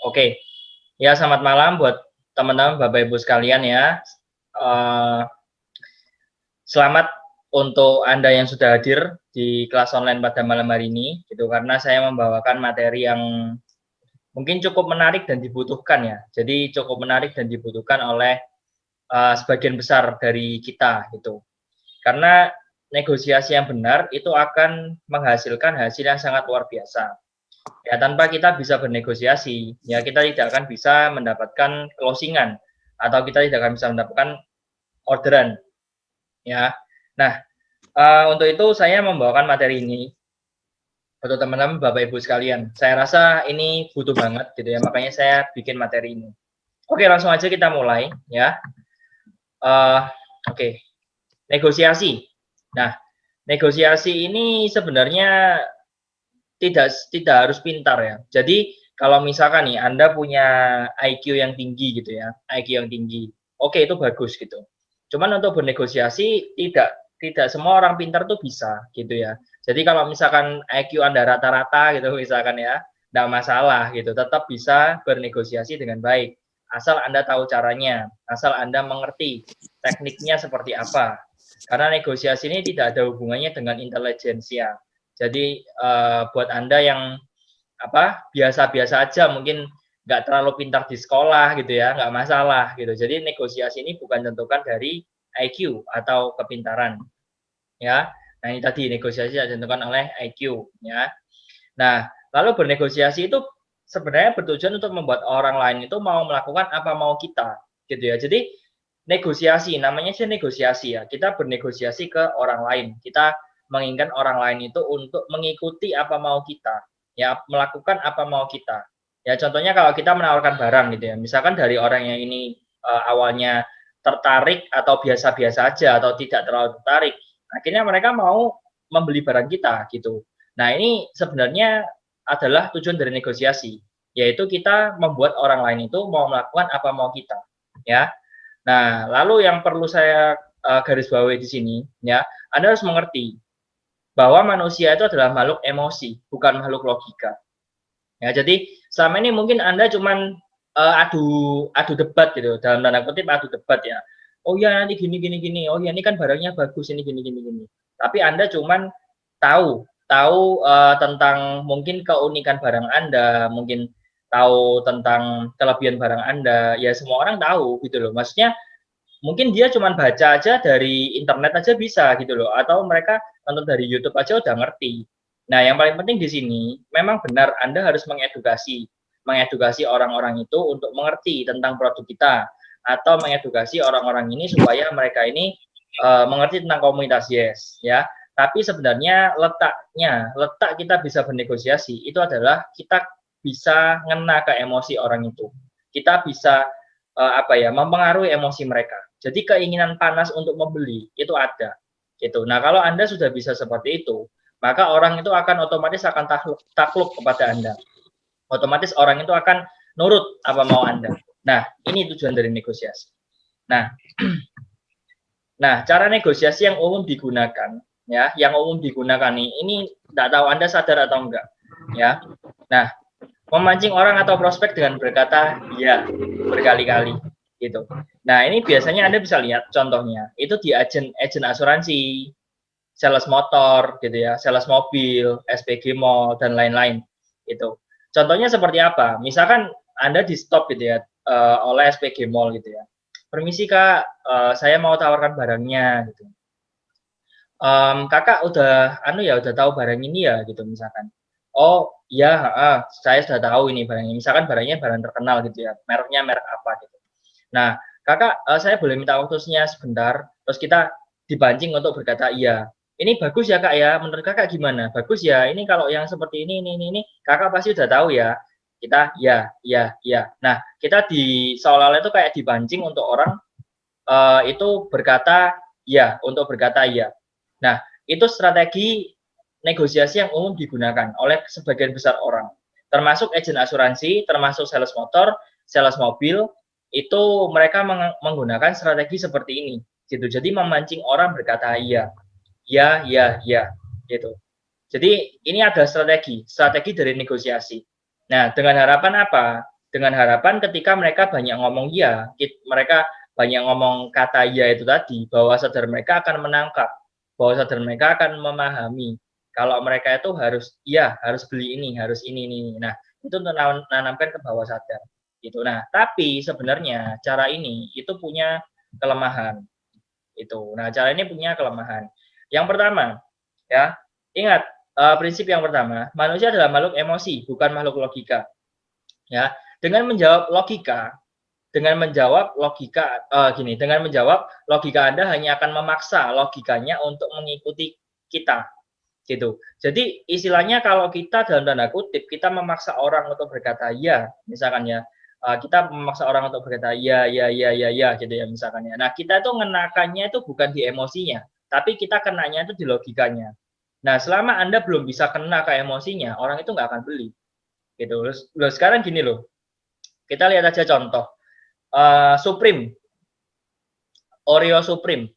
Oke, ya selamat malam buat teman-teman Bapak Ibu sekalian ya. Uh, Selamat untuk Anda yang sudah hadir di kelas online pada malam hari ini, gitu karena saya membawakan materi yang mungkin cukup menarik dan dibutuhkan ya. Jadi cukup menarik dan dibutuhkan oleh sebagian besar dari kita gitu. Karena negosiasi yang benar itu akan menghasilkan hasil yang sangat luar biasa. Ya, tanpa kita bisa bernegosiasi, ya kita tidak akan bisa mendapatkan closingan atau kita tidak akan bisa mendapatkan orderan. Ya, nah untuk itu saya membawakan materi ini untuk teman-teman Bapak Ibu sekalian. Saya rasa ini butuh banget gitu ya, makanya saya bikin materi ini. Oke, langsung aja kita mulai ya. Oke, negosiasi. Nah, negosiasi ini sebenarnya tidak harus pintar ya. Jadi kalau misalkan nih Anda punya IQ yang tinggi gitu ya, IQ yang tinggi, oke itu bagus gitu. Cuman untuk bernegosiasi tidak semua orang pintar tuh bisa gitu ya. Jadi kalau misalkan IQ Anda rata-rata gitu misalkan ya, tidak masalah gitu, tetap bisa bernegosiasi dengan baik. Asal Anda tahu caranya, asal Anda mengerti tekniknya seperti apa. Karena negosiasi ini tidak ada hubungannya dengan intelijensia. Jadi buat Anda yang biasa-biasa aja mungkin nggak terlalu pintar di sekolah gitu ya, nggak masalah gitu. Jadi negosiasi ini bukan tentukan dari IQ atau kepintaran ya. Nah ini tadi negosiasi ditentukan oleh IQ ya. Nah lalu bernegosiasi itu sebenarnya bertujuan untuk membuat orang lain itu mau melakukan apa mau kita gitu ya. Jadi negosiasi namanya sih negosiasi ya. Kita bernegosiasi ke orang lain. Kita menginginkan orang lain itu untuk mengikuti apa mau kita, ya melakukan apa mau kita. Ya contohnya kalau kita menawarkan barang gitu ya, misalkan dari orang yang ini awalnya tertarik atau biasa-biasa aja atau tidak terlalu tertarik, akhirnya mereka mau membeli barang kita gitu. Nah ini sebenarnya adalah tujuan dari negosiasi, yaitu kita membuat orang lain itu mau melakukan apa mau kita, ya. Nah, lalu yang perlu saya garis bawahi di sini, ya, Anda harus mengerti bahwa manusia itu adalah makhluk emosi, bukan makhluk logika. Ya, jadi selama ini mungkin Anda cuman adu debat gitu, dalam tanda kutip adu debat ya. Oh ya nanti gini gini gini. Oh ya ini kan barangnya bagus ini gini gini gini. Tapi Anda cuman tahu tahu tentang mungkin keunikan barang Anda, mungkin tahu tentang kelebihan barang Anda. Ya semua orang tahu gitu loh. Maksudnya mungkin dia cuma baca aja dari internet aja bisa gitu loh, atau mereka nonton dari YouTube aja udah ngerti. Nah, yang paling penting di sini memang benar Anda harus mengedukasi orang-orang itu untuk mengerti tentang produk kita atau mengedukasi orang-orang ini supaya mereka ini mengerti tentang komunitas Yes ya. Tapi sebenarnya letak kita bisa bernegosiasi itu adalah kita bisa ngena ke emosi orang itu. Kita bisa mempengaruhi emosi mereka. Jadi keinginan panas untuk membeli itu ada. Gitu. Nah, kalau Anda sudah bisa seperti itu, maka orang itu akan otomatis akan takluk kepada Anda. Otomatis orang itu akan nurut apa mau Anda. Nah, ini tujuan dari negosiasi. Nah, cara negosiasi yang umum digunakan, ya, yang umum digunakan ini tidak tahu Anda sadar atau enggak, ya. Nah, memancing orang atau prospek dengan berkata ya berkali-kali gitu. Nah ini biasanya Anda bisa lihat contohnya itu di agen asuransi, sales motor gitu ya, sales mobil, SPG Mall dan lain-lain itu. Contohnya seperti apa? Misalkan Anda di stop gitu ya oleh SPG Mall gitu ya. Permisi Kak, saya mau tawarkan barangnya gitu. Kakak udah udah tahu barang ini ya gitu misalkan. Oh iya, saya sudah tahu ini barangnya. Misalkan barangnya barang terkenal gitu ya, mereknya merek apa gitu. Nah, kakak saya boleh minta waktunya sebentar, terus kita dipancing untuk berkata iya. Ini bagus ya kak ya, menurut kakak gimana? Bagus ya, ini kalau yang seperti ini, kakak pasti udah tahu ya. Kita ya. Nah, kita seolah-olah itu kayak dipancing untuk orang itu berkata ya, untuk berkata ya. Nah, itu strategi negosiasi yang umum digunakan oleh sebagian besar orang. Termasuk agen asuransi, termasuk sales motor, sales mobil, itu mereka menggunakan strategi seperti ini. Gitu. Jadi memancing orang berkata iya. Ya, gitu. Jadi ini ada strategi dari negosiasi. Nah, dengan harapan apa? Dengan harapan ketika mereka banyak ngomong iya, mereka banyak ngomong kata iya itu tadi, bawah sadar mereka akan menangkap, bawah sadar mereka akan memahami kalau mereka itu harus iya, harus beli ini, harus ini. Nah, itu untuk nanamkan ke bawah sadar gitu. Nah, tapi sebenarnya cara ini itu punya kelemahan itu. Nah, cara ini punya kelemahan. Yang pertama, ya, ingat prinsip yang pertama, manusia adalah makhluk emosi, bukan makhluk logika. Ya, dengan menjawab logika dengan menjawab logika Anda hanya akan memaksa logikanya untuk mengikuti kita, gitu. Jadi istilahnya kalau kita dalam tanda kutip kita memaksa orang untuk berkata ya, misalkan ya, kita memaksa orang untuk berkata ya, gitu ya misalkan ya. Nah kita tuh ngenakannya itu bukan di emosinya, tapi kita kenanya itu di logikanya. Nah selama Anda belum bisa kena ke emosinya, orang itu nggak akan beli, gitu. Loh sekarang gini loh, kita lihat aja contoh. Supreme, Oreo Supreme,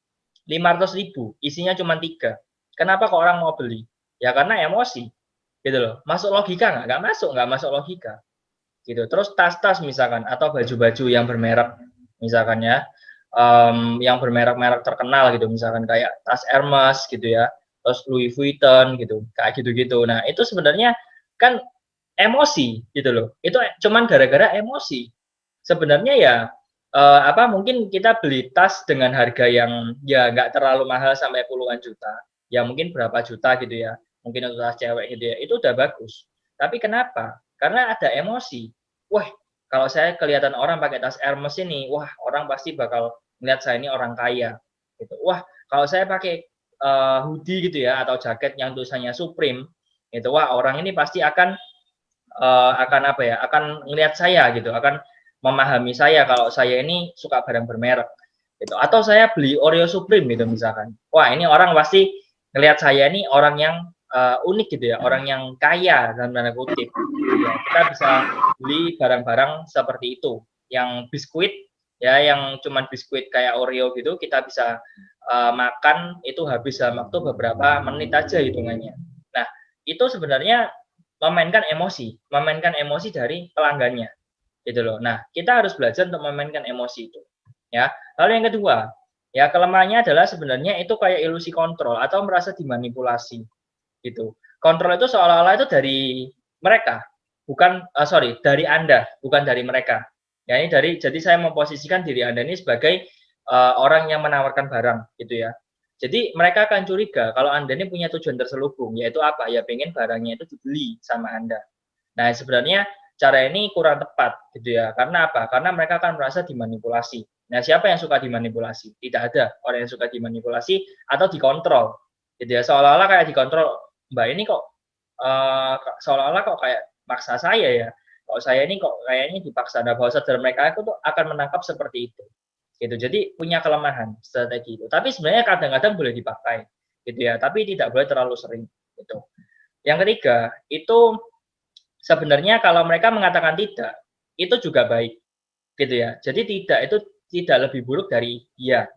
500.000, isinya cuma 3. Kenapa kok orang mau beli? Ya karena emosi, gitu loh. Masuk logika nggak? Nggak masuk logika. Gitu. Terus tas-tas misalkan, atau baju-baju yang bermerek, misalkan ya, yang bermerek-merek terkenal gitu, misalkan kayak tas Hermes gitu ya, terus Louis Vuitton gitu, kayak gitu-gitu. Nah itu sebenarnya kan emosi gitu loh. Itu cuman gara-gara emosi. Sebenarnya ya mungkin kita beli tas dengan harga yang ya nggak terlalu mahal sampai puluhan juta, ya mungkin berapa juta gitu ya, mungkin untuk tas cewek gitu ya, itu udah bagus. Tapi kenapa? Karena ada emosi. Wah, kalau saya kelihatan orang pakai tas Hermes ini, wah orang pasti bakal melihat saya ini orang kaya. Gitu. Wah, kalau saya pakai hoodie gitu ya atau jaket yang tulisannya Supreme, itu wah orang ini pasti akan akan ngelihat saya gitu, akan memahami saya kalau saya ini suka barang bermerek gitu. Atau saya beli Oreo Supreme gitu misalkan. Wah, ini orang pasti ngelihat saya ini orang yang unik gitu ya, orang yang kaya dalam tanda kutip. Ya, kita bisa beli barang-barang seperti itu. Yang biskuit ya, yang cuman biskuit kayak Oreo gitu, kita bisa makan itu habis dalam waktu beberapa menit aja hitungannya. Nah, itu sebenarnya memainkan emosi dari pelanggannya, gitu loh. Nah, kita harus belajar untuk memainkan emosi itu, ya. Lalu yang kedua, ya kelemahannya adalah sebenarnya itu kayak ilusi kontrol atau merasa dimanipulasi, gitu. Kontrol itu seolah-olah itu dari mereka, dari Anda, bukan dari mereka. Ya, ini jadi saya memposisikan diri Anda ini sebagai orang yang menawarkan barang, gitu ya. Jadi mereka akan curiga kalau Anda ini punya tujuan terselubung, yaitu apa? Ya pengen barangnya itu dibeli sama Anda. Nah, sebenarnya cara ini kurang tepat gitu ya. Karena apa? Karena mereka akan merasa dimanipulasi. Nah, siapa yang suka dimanipulasi? Tidak ada orang yang suka dimanipulasi atau dikontrol. Gitu ya. Seolah-olah kayak dikontrol, Mbak ini kok seolah-olah kok kayak maksa saya ya. Kok saya ini kok kayaknya dipaksa. Nah, bawah sadar mereka itu tuh akan menangkap seperti itu. Gitu. Jadi punya kelemahan strategi itu. Tapi sebenarnya kadang-kadang boleh dipakai gitu ya, tapi tidak boleh terlalu sering gitu. Yang ketiga, itu sebenarnya kalau mereka mengatakan tidak, itu juga baik gitu ya. Jadi tidak itu tidak lebih buruk dari iya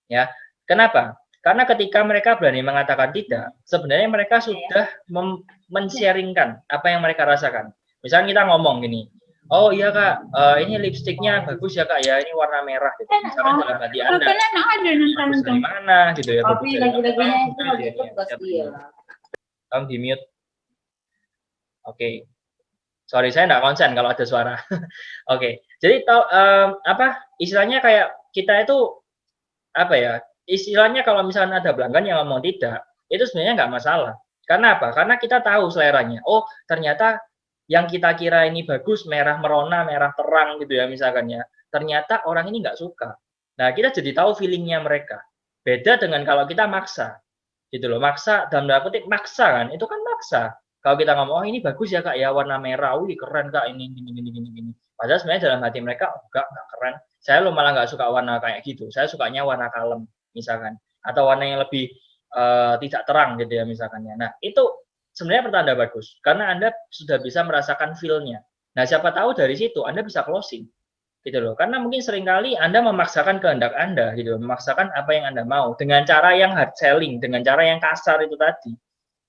ya. Kenapa? Karena ketika mereka berani mengatakan tidak, sebenarnya mereka sudah men-sharingkan apa yang mereka rasakan. Misalnya kita ngomong gini, oh iya kak, ini lipstiknya bagus ya kak ya, ini warna merah gitu. Misalkan dalam hati Anda, bagus dari mana gitu ya, bagus dari mana. Kamu di mute. Oke. Sorry, saya nggak konsen kalau ada suara. Oke. Jadi istilahnya kayak kita itu apa ya? Istilahnya kalau misalnya ada pelanggan yang ngomong tidak, itu sebenarnya nggak masalah. Karena apa? Karena kita tahu seleranya. Oh, ternyata yang kita kira ini bagus, merah merona, merah terang gitu ya misalkan ya. Ternyata orang ini nggak suka. Nah, kita jadi tahu feelingnya mereka. Beda dengan kalau kita maksa. Gitu loh, maksa dalam tanda kutip maksa kan, itu kan maksa. Kalau kita ngomong, oh ini bagus ya kak ya, warna merah, wih keren kak, ini gini. Padahal sebenarnya dalam hati mereka, oh, enggak keren. Saya lo malah nggak suka warna kayak gitu. Saya sukanya warna kalem, misalkan. Atau warna yang lebih tidak terang gitu ya, misalkannya. Nah, itu sebenarnya pertanda bagus. Karena Anda sudah bisa merasakan feel-nya. Nah, siapa tahu dari situ Anda bisa closing. Gitu loh. Karena mungkin seringkali Anda memaksakan kehendak Anda gitu, memaksakan apa yang Anda mau dengan cara yang hard selling, dengan cara yang kasar itu tadi.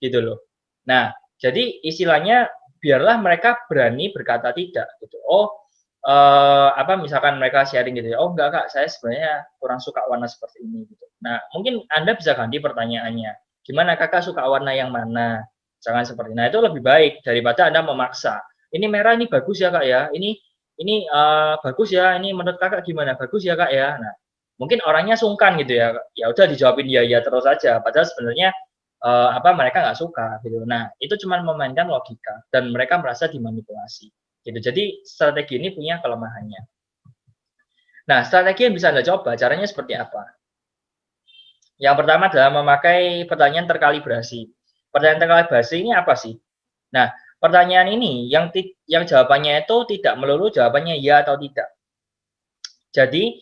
Gitu loh. Nah, jadi istilahnya biarlah mereka berani berkata tidak gitu. Oh, apa misalkan mereka sharing gitu ya, "Oh enggak Kak, saya sebenarnya kurang suka warna seperti ini," gitu. Nah, mungkin Anda bisa ganti pertanyaannya, "Gimana Kakak suka warna yang mana?" Jangan seperti nah itu lebih baik daripada Anda memaksa, "Ini merah ini bagus ya Kak ya, ini bagus ya, ini menurut Kakak gimana? Bagus ya Kak ya?" Nah, mungkin orangnya sungkan gitu ya, ya udah dijawabin iya-iya terus aja, padahal sebenarnya, apa, mereka nggak suka gitu. Nah, itu cuman memainkan logika dan mereka merasa dimanipulasi. Gitu. Jadi strategi ini punya kelemahannya. Nah, strategi yang bisa Anda coba caranya seperti apa? Yang pertama adalah memakai pertanyaan terkalibrasi. Pertanyaan terkalibrasi ini apa sih? Nah, pertanyaan ini yang jawabannya itu tidak melulu jawabannya ya atau tidak. Jadi,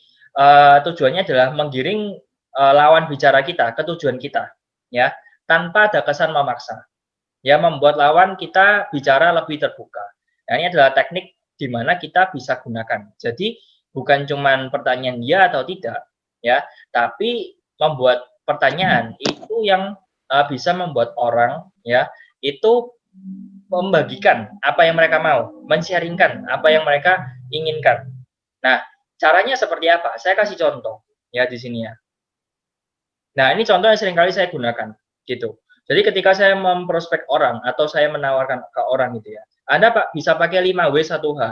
tujuannya adalah menggiring, lawan bicara kita ke tujuan kita, ya, tanpa ada kesan memaksa. Ya, membuat lawan kita bicara lebih terbuka. Nah, ini adalah teknik di mana kita bisa gunakan. Jadi, bukan cuman pertanyaan ya atau tidak, ya, tapi membuat pertanyaan itu yang, bisa membuat orang, ya, itu membagikan apa yang mereka mau, men-sharing-kan apa yang mereka inginkan. Nah, caranya seperti apa? Saya kasih contoh, ya, di sini ya. Nah, ini contoh yang sering kali saya gunakan, gitu. Jadi ketika saya memprospek orang atau saya menawarkan ke orang gitu ya, Anda Pak bisa pakai 5W1H.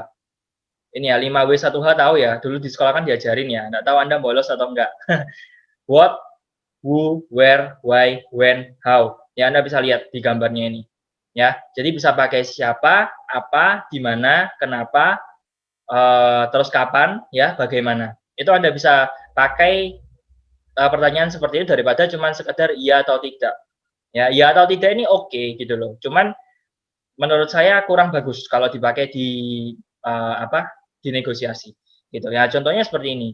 Ini ya 5W1H tahu ya, dulu di sekolah kan diajarin ya, nggak tahu Anda bolos atau enggak. What, who, where, why, when, how. Ya Anda bisa lihat di gambarnya ini. Ya, jadi bisa pakai siapa, apa, di mana, kenapa, terus kapan, ya, bagaimana. Itu Anda bisa pakai pertanyaan seperti itu daripada cuma sekedar iya atau tidak. Ya, iya atau tidak ini oke gitu loh. Cuman menurut saya kurang bagus kalau dipakai di apa? Di negosiasi gitu. Ya, contohnya seperti ini.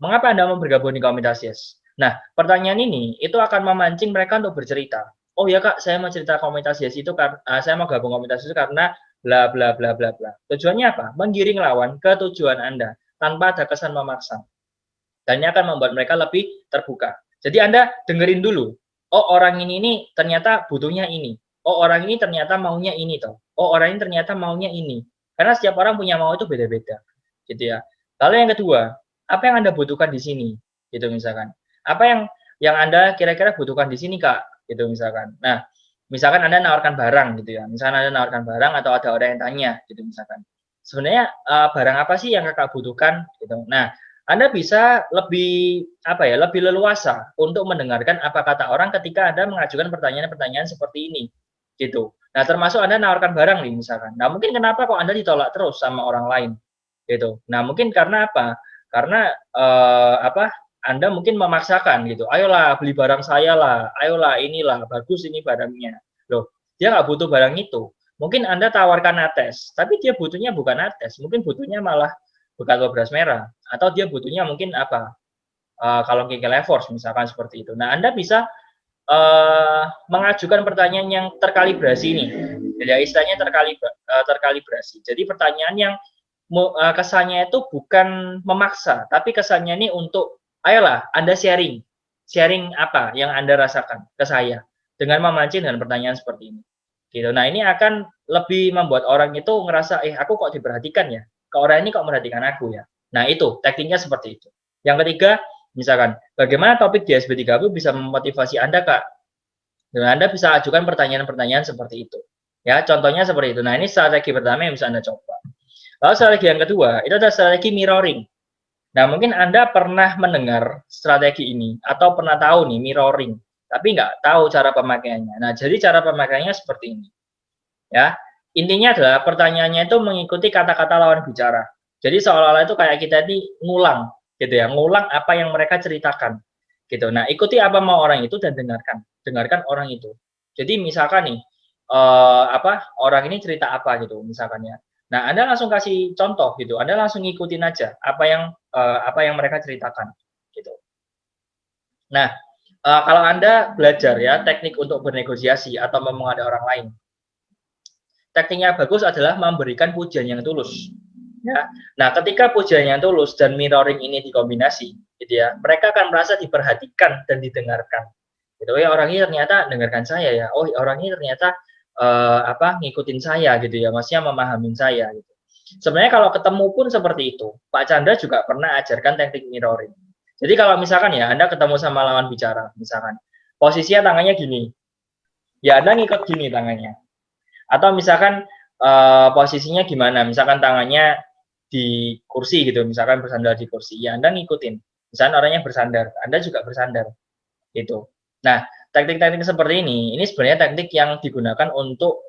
Mengapa Anda mau bergabung di komunitas Yes? Nah, pertanyaan ini itu akan memancing mereka untuk bercerita. Oh ya Kak, saya mau cerita komunitas Yes itu karena saya mau gabung komunitas itu karena bla bla bla bla bla. Tujuannya apa? Menggiring lawan ke tujuan Anda tanpa ada kesan memaksa. Dan ini akan membuat mereka lebih terbuka. Jadi Anda dengerin dulu, oh orang ini ternyata butuhnya ini. Oh orang ini ternyata maunya ini toh. Oh orang ini ternyata maunya ini. Karena setiap orang punya mau itu beda-beda. Gitu ya. Lalu yang kedua, apa yang Anda butuhkan di sini? Gitu misalkan. Apa yang Anda kira-kira butuhkan di sini, Kak? Gitu misalkan. Nah, misalkan Anda nawarkan barang gitu ya. Misalkan Anda nawarkan barang atau ada orang yang tanya gitu misalkan. Sebenarnya barang apa sih yang Kakak butuhkan gitu. Nah, anda bisa lebih apa ya, lebih leluasa untuk mendengarkan apa kata orang ketika Anda mengajukan pertanyaan-pertanyaan seperti ini, gitu. Nah, termasuk Anda nawarkan barang nih misalkan. Nah, mungkin kenapa kok Anda ditolak terus sama orang lain, gitu. Nah, mungkin karena apa? Karena apa? Anda mungkin memaksakan gitu. Ayolah beli barang saya lah, ayolah inilah bagus ini barangnya. Loh, dia nggak butuh barang itu. Mungkin Anda tawarkan ates, tapi dia butuhnya bukan ates, mungkin butuhnya malah bekas beras merah atau dia butuhnya mungkin apa kalau King Force misalkan seperti itu. Nah Anda bisa mengajukan pertanyaan yang terkalibrasi ini, jadi istilahnya terkalibrasi. Jadi pertanyaan yang kesannya itu bukan memaksa, tapi kesannya ini untuk ayolah Anda sharing, sharing apa yang Anda rasakan ke saya dengan memancing dengan pertanyaan seperti ini. Gitu. Nah ini akan lebih membuat orang itu ngerasa, aku kok diperhatikan ya, ke orang ini kok merhatikan aku ya. Nah itu tekniknya seperti itu. Yang ketiga, misalkan bagaimana topik di SB30 bisa memotivasi Anda Kak? Dengan Anda bisa ajukan pertanyaan-pertanyaan seperti itu. Ya, contohnya seperti itu. Nah, ini strategi pertama yang bisa Anda coba. Lalu strategi yang kedua, itu adalah strategi mirroring. Nah, mungkin Anda pernah mendengar strategi ini atau pernah tahu nih mirroring, tapi nggak tahu cara pemakaiannya. Nah, jadi cara pemakaiannya seperti ini. Ya, intinya adalah pertanyaannya itu mengikuti kata-kata lawan bicara. Jadi seolah-olah itu kayak kita ini ngulang, gitu ya, ngulang apa yang mereka ceritakan, gitu. Nah, ikuti apa mau orang itu dan dengarkan orang itu. Jadi misalkan nih, apa orang ini cerita apa gitu, misalkan ya. Nah, Anda langsung kasih contoh gitu, Anda langsung ngikutin aja apa yang mereka ceritakan, gitu. Nah, kalau Anda belajar ya teknik untuk bernegosiasi atau mempengaruhi orang lain, teknik yang bagus adalah memberikan pujian yang tulus. Ya. Nah, ketika pujian yang tulus dan mirroring ini dikombinasi, gitu ya, mereka akan merasa diperhatikan dan didengarkan. Gitu ya, orang ini ternyata dengarkan saya ya. Oh, orang ini ternyata apa ngikutin saya gitu ya, maksudnya memahami saya gitu. Sebenarnya kalau ketemu pun seperti itu. Pak Chandra juga pernah ajarkan teknik mirroring. Jadi kalau misalkan ya Anda ketemu sama lawan bicara, misalkan posisinya tangannya gini, ya Anda ngikut gini tangannya. Atau misalkan posisinya gimana, misalkan tangannya di kursi gitu, misalkan bersandar di kursi, ya Anda ngikutin. Misalkan orangnya bersandar, Anda juga bersandar gitu. Nah, teknik-teknik seperti ini sebenarnya teknik yang digunakan untuk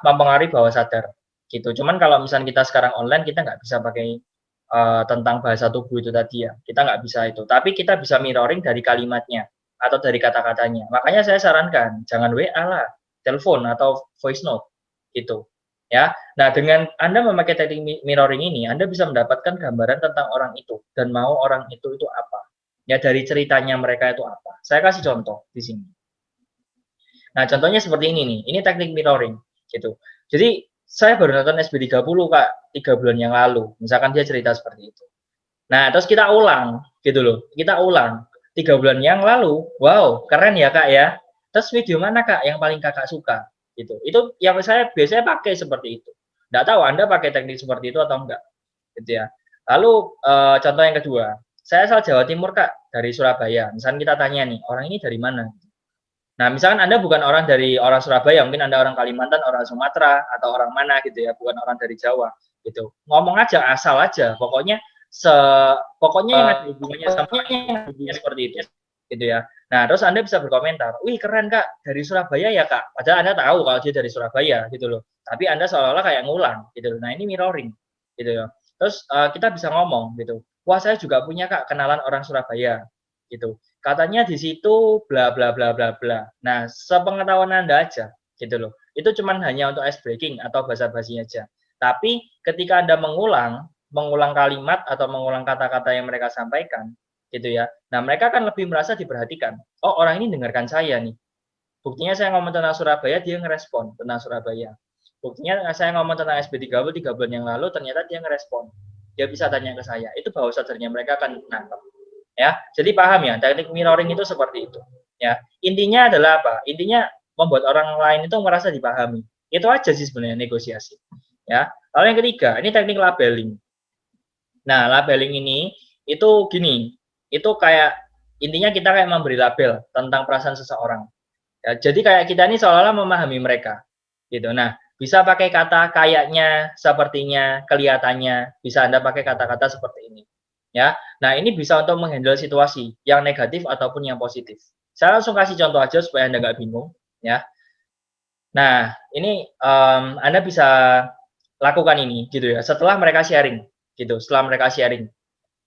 mempengaruhi bawah sadar gitu. Cuman kalau misalnya kita sekarang online, kita nggak bisa pakai tentang bahasa tubuh itu tadi ya, kita nggak bisa itu. Tapi kita bisa mirroring dari kalimatnya atau dari kata-katanya. Makanya saya sarankan jangan WA lah, telepon atau voice note gitu. Ya, nah dengan Anda memakai teknik mirroring ini, Anda bisa mendapatkan gambaran tentang orang itu dan mau orang itu apa. Ya dari ceritanya mereka itu apa. Saya kasih contoh di sini. Nah, contohnya seperti ini nih. Ini teknik mirroring gitu. Jadi saya baru nonton SB30 Kak 3 bulan yang lalu. Misalkan dia cerita seperti itu. Nah, terus kita ulang gitu loh. Kita ulang 3 bulan yang lalu. Wow, keren ya Kak ya. Terus video mana Kak yang paling Kakak suka? Gitu. Itu yang saya biasanya pakai seperti itu. Nggak tahu Anda pakai teknik seperti itu atau enggak. Gitu ya. Lalu contoh yang kedua, saya asal Jawa Timur Kak, dari Surabaya. Misalnya kita tanya nih, orang ini dari mana? Nah, misalkan Anda bukan orang dari orang Surabaya, mungkin Anda orang Kalimantan, orang Sumatera, atau orang mana gitu ya, bukan orang dari Jawa gitu. Ngomong aja, asal aja, pokoknya pokoknya yang ada hubungannya sama ini seperti itu, gitu ya. Nah, terus Anda bisa berkomentar, wih keren Kak, dari Surabaya ya Kak. Padahal Anda tahu kalau dia dari Surabaya gitu loh. Tapi Anda seolah-olah kayak ngulang gitu loh. Nah, ini mirroring gitu ya. Terus kita bisa ngomong gitu, wah saya juga punya Kak kenalan orang Surabaya gitu. Katanya di situ bla bla bla bla bla. Nah, sepengetahuan Anda aja gitu loh. Itu cuman hanya untuk ice breaking atau basa-basi aja. Tapi ketika Anda mengulang kalimat atau mengulang kata-kata yang mereka sampaikan gitu ya. Nah, mereka kan lebih merasa diperhatikan. Oh, orang ini dengarkan saya nih. Buktinya saya ngomong tentang Surabaya, dia ngerespon tentang Surabaya. Buktinya saya ngomong tentang SB30 3 bulan yang lalu, ternyata dia ngerespon. Dia bisa tanya ke saya. Itu bawah sadarnya mereka akan nangkep. Ya, jadi paham ya, teknik mirroring itu seperti itu. Ya, intinya adalah apa? Intinya membuat orang lain itu merasa dipahami. Itu aja sih sebenarnya negosiasi. Ya, lalu yang ketiga, ini teknik labeling. Nah, labeling ini itu gini, itu kayak intinya kita kayak memberi label tentang perasaan seseorang. Ya, jadi kayak kita ini seolah-olah memahami mereka, gitu. Nah, bisa pakai kata kayaknya, sepertinya, kelihatannya, bisa Anda pakai kata-kata seperti ini. Ya, nah ini bisa untuk menghandle situasi yang negatif ataupun yang positif. Saya langsung kasih contoh aja supaya Anda nggak bingung, ya. Nah, ini Anda bisa lakukan ini, gitu ya. Setelah mereka sharing, gitu. Setelah mereka sharing,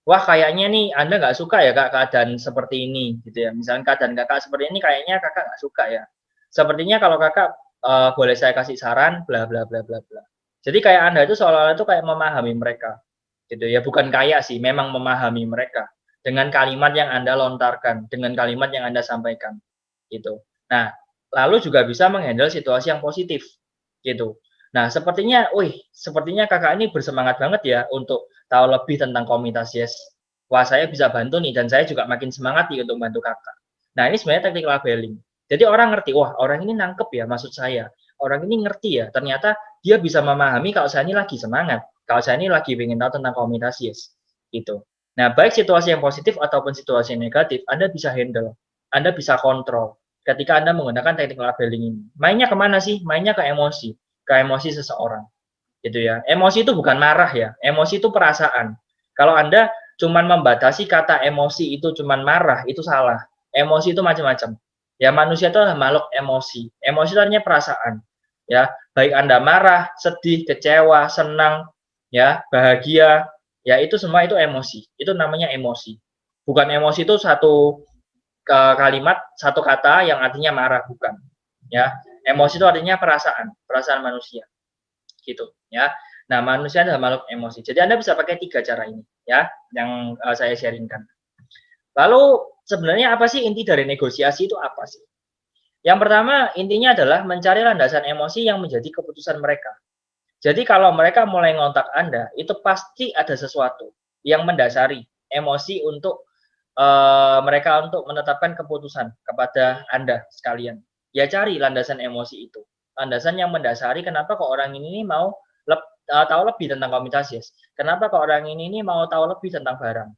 wah kayaknya nih Anda nggak suka ya Kak keadaan seperti ini gitu ya. Misalnya keadaan Kakak seperti ini kayaknya Kakak nggak suka ya. Sepertinya kalau Kakak boleh saya kasih saran bla bla bla bla bla. Jadi kayak Anda itu seolah-olah itu kayak memahami mereka gitu ya. Bukan kayak sih, memang memahami mereka dengan kalimat yang Anda lontarkan, dengan kalimat yang Anda sampaikan gitu. Nah, lalu juga bisa menghandle situasi yang positif gitu. Nah, sepertinya Kakak ini bersemangat banget ya untuk tahu lebih tentang komunitas Yes. Wah, saya bisa bantu nih dan saya juga makin semangat nih untuk bantu Kakak. Nah, ini sebenarnya teknik labeling. Jadi orang ngerti, wah orang ini nangkep ya maksud saya. Orang ini ngerti ya, ternyata dia bisa memahami kalau saya ini lagi semangat. Kalau saya ini lagi ingin tahu tentang komunitas Yes. Gitu. Nah, baik situasi yang positif ataupun situasi yang negatif, Anda bisa handle. Anda bisa kontrol ketika Anda menggunakan teknik labeling ini. Mainnya kemana sih? Mainnya ke emosi seseorang gitu ya. Emosi itu bukan marah ya, emosi itu perasaan. Kalau Anda cuman membatasi kata emosi itu cuman marah, itu salah. Emosi itu macam-macam. Ya manusia itu adalah makhluk emosi. Emosi itu artinya perasaan. Ya, baik Anda marah, sedih, kecewa, senang, ya, bahagia, ya itu semua itu emosi. Itu namanya emosi. Bukan emosi itu satu kalimat, satu kata yang artinya marah, bukan. Ya, emosi itu artinya perasaan, perasaan manusia gitu ya. Nah, manusia adalah makhluk emosi. Jadi Anda bisa pakai 3 cara ini ya yang saya sharingkan. Lalu sebenarnya apa sih inti dari negosiasi itu apa sih? Yang pertama intinya adalah mencari landasan emosi yang menjadi keputusan mereka. Jadi kalau mereka mulai ngontak Anda, itu pasti ada sesuatu yang mendasari emosi untuk mereka untuk menetapkan keputusan kepada Anda sekalian. Ya cari landasan emosi itu. Landasan yang mendasari kenapa kok orang ini mau tahu lebih tentang komunitas Yes. Kenapa kok orang ini mau tahu lebih tentang barang,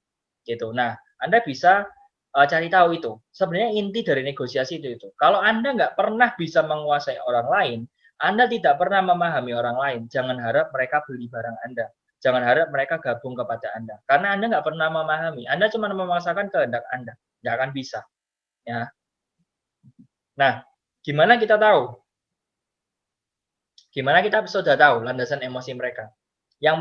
gitu. Nah, Anda bisa cari tahu itu. Sebenarnya inti dari negosiasi itu. Kalau Anda nggak pernah bisa menguasai orang lain, Anda tidak pernah memahami orang lain. Jangan harap mereka beli barang Anda. Jangan harap mereka gabung kepada Anda. Karena Anda nggak pernah memahami. Anda cuma memaksakan kehendak Anda. Nggak akan bisa. Ya. Nah, gimana kita tahu? Gimana kita sudah tahu landasan emosi mereka? Yang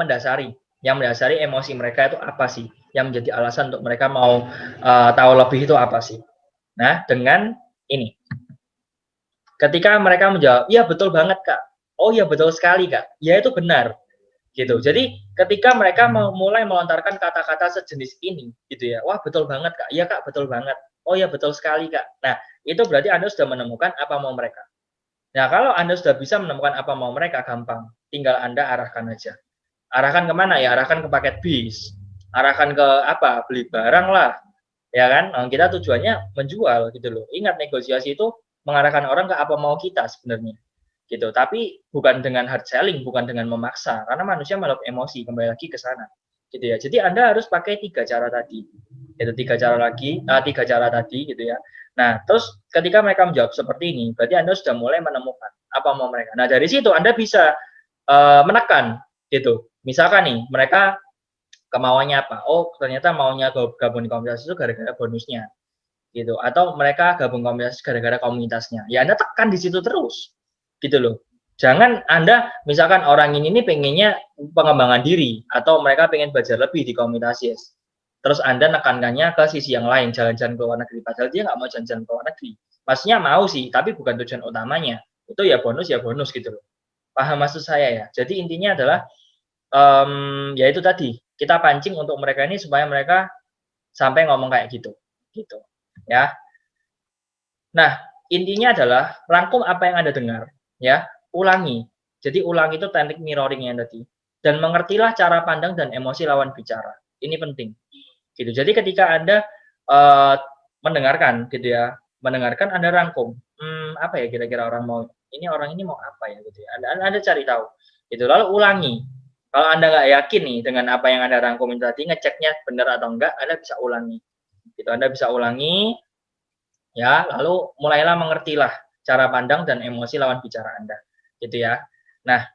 mendasari emosi mereka itu apa sih? Yang menjadi alasan untuk mereka mau tahu lebih itu apa sih? Nah, dengan ini. Ketika mereka menjawab, "Iya betul banget, Kak." "Oh iya betul sekali, Kak." Ya itu benar. Gitu. Jadi ketika mereka mulai melontarkan kata-kata sejenis ini, gitu ya. "Wah, betul banget, Kak." "Iya, Kak, betul banget." "Oh ya betul sekali, Kak." Nah, itu berarti Anda sudah menemukan apa mau mereka. Nah, kalau Anda sudah bisa menemukan apa mau mereka, gampang. Tinggal Anda arahkan aja. Arahkan kemana ya? Arahkan ke paket bis. Arahkan ke apa? Beli barang lah. Ya kan? Nah, kita tujuannya menjual gitu loh. Ingat negosiasi itu mengarahkan orang ke apa mau kita sebenarnya. Gitu. Tapi bukan dengan hard selling, bukan dengan memaksa. Karena manusia makhluk emosi, kembali lagi ke sana. Gitu ya. Jadi Anda harus pakai 3 cara tadi. Itu 3 cara tadi gitu ya. Nah, terus ketika mereka menjawab seperti ini, berarti Anda sudah mulai menemukan apa mau mereka. Nah, dari situ Anda bisa menekan gitu. Misalkan nih, mereka kemauannya apa? Oh, ternyata maunya gabung di komunitas itu gara-gara bonusnya gitu. Atau mereka gabung komunitas gara-gara komunitasnya. Ya Anda tekan di situ terus. Gitu loh. Jangan Anda misalkan orang ini pengennya pengembangan diri atau mereka pengen belajar lebih di komunitas Yes. Terus Anda nekankannya ke sisi yang lain, jalan-jalan ke luar negeri. Padahal dia nggak mau jalan-jalan ke luar negeri. Maksudnya mau sih, tapi bukan tujuan utamanya. Itu ya bonus gitu loh. Paham maksud saya ya? Jadi intinya adalah ya itu tadi, kita pancing untuk mereka ini supaya mereka sampai ngomong kayak gitu ya. Nah, intinya adalah rangkum apa yang Anda dengar, ya, ulangi. Jadi ulangi itu teknik mirroring yang tadi, dan mengertilah cara pandang dan emosi lawan bicara. Ini penting, gitu. Jadi ketika Anda mendengarkan, gitu ya, mendengarkan Anda rangkum, apa ya kira-kira orang ini mau apa ya, gitu ya. Anda cari tahu, gitu. Lalu ulangi. Kalau Anda nggak yakin nih dengan apa yang Anda rangkumin tadi, ngeceknya benar atau enggak, Anda bisa ulangi. Gitu. Anda bisa ulangi, ya, lalu mulailah mengertilah cara pandang dan emosi lawan bicara Anda, gitu ya. Nah,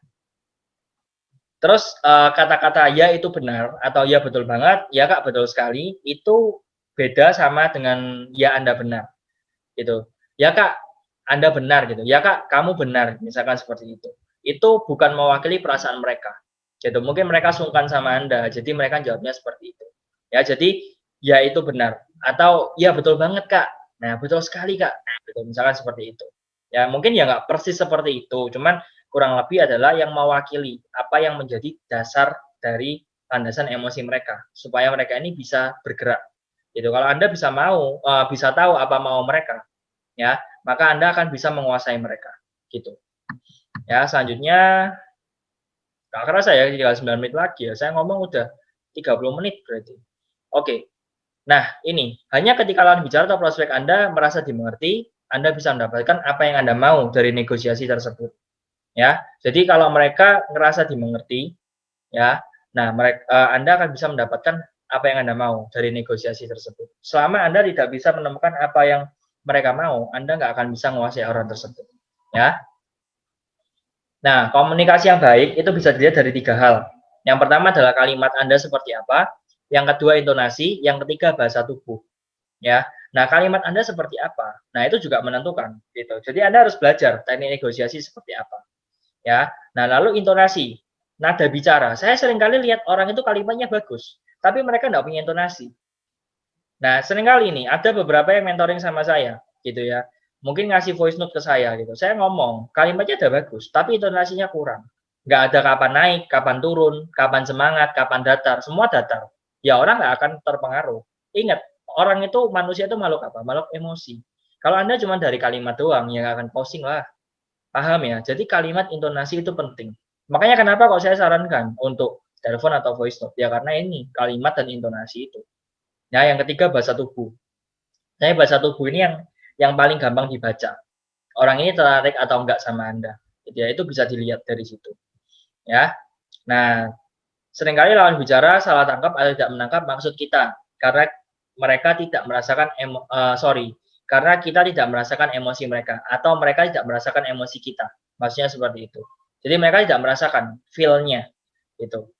terus kata-kata ya itu benar atau ya betul banget, ya Kak betul sekali, itu beda sama dengan ya Anda benar, gitu. Ya Kak, Anda benar gitu. Ya Kak, kamu benar, misalkan seperti itu. Itu bukan mewakili perasaan mereka. Gitu. Mungkin mereka sungkan sama Anda, jadi mereka jawabnya seperti itu. Ya, jadi ya itu benar atau ya betul banget Kak. Nah, betul sekali Kak. Gitu, misalkan seperti itu. Ya, mungkin ya nggak persis seperti itu, cuman kurang lebih adalah yang mewakili apa yang menjadi dasar dari landasan emosi mereka supaya mereka ini bisa bergerak. Gitu. Kalau Anda bisa tahu apa mau mereka, ya, maka Anda akan bisa menguasai mereka, gitu. Ya, selanjutnya nggak kerasa ya tinggal 9 menit lagi ya. Saya ngomong udah 30 menit berarti. Oke. Nah, ini hanya ketika lawan bicara atau prospek Anda merasa dimengerti, Anda bisa mendapatkan apa yang Anda mau dari negosiasi tersebut. Ya. Jadi kalau mereka ngerasa dimengerti, ya. Nah, Anda akan bisa mendapatkan apa yang Anda mau dari negosiasi tersebut. Selama Anda tidak bisa menemukan apa yang mereka mau, Anda nggak akan bisa menguasai orang tersebut. Ya. Nah, komunikasi yang baik itu bisa dilihat dari 3 hal. Yang pertama adalah kalimat Anda seperti apa, yang kedua intonasi, yang ketiga bahasa tubuh. Ya. Nah, kalimat Anda seperti apa? Nah, itu juga menentukan gitu. Jadi Anda harus belajar teknik negosiasi seperti apa. Ya. Nah, lalu intonasi, nada bicara. Saya seringkali lihat orang itu kalimatnya bagus, tapi mereka nggak punya intonasi. Nah, seringkali nih ada beberapa yang mentoring sama saya, gitu ya. Mungkin ngasih voice note ke saya gitu. Saya ngomong, kalimatnya udah bagus, tapi intonasinya kurang. Nggak ada kapan naik, kapan turun, kapan semangat, kapan datar, semua datar. Ya orang nggak akan terpengaruh. Ingat, orang itu manusia itu makhluk apa? Makhluk emosi. Kalau Anda cuma dari kalimat doang, ya nggak akan posting lah. Paham ya? Jadi kalimat intonasi itu penting. Makanya kenapa kok saya sarankan untuk telepon atau voice note? Ya karena ini kalimat dan intonasi itu. Nah, yang ketiga bahasa tubuh. Nah, bahasa tubuh ini yang paling gampang dibaca. Orang ini tertarik atau enggak sama Anda. Gitu ya, itu bisa dilihat dari situ. Ya. Nah, seringkali lawan bicara salah tangkap atau tidak menangkap maksud kita, karena mereka tidak merasakan karena kita tidak merasakan emosi mereka, atau mereka tidak merasakan emosi kita. Maksudnya seperti itu. Jadi mereka tidak merasakan feel-nya, gitu.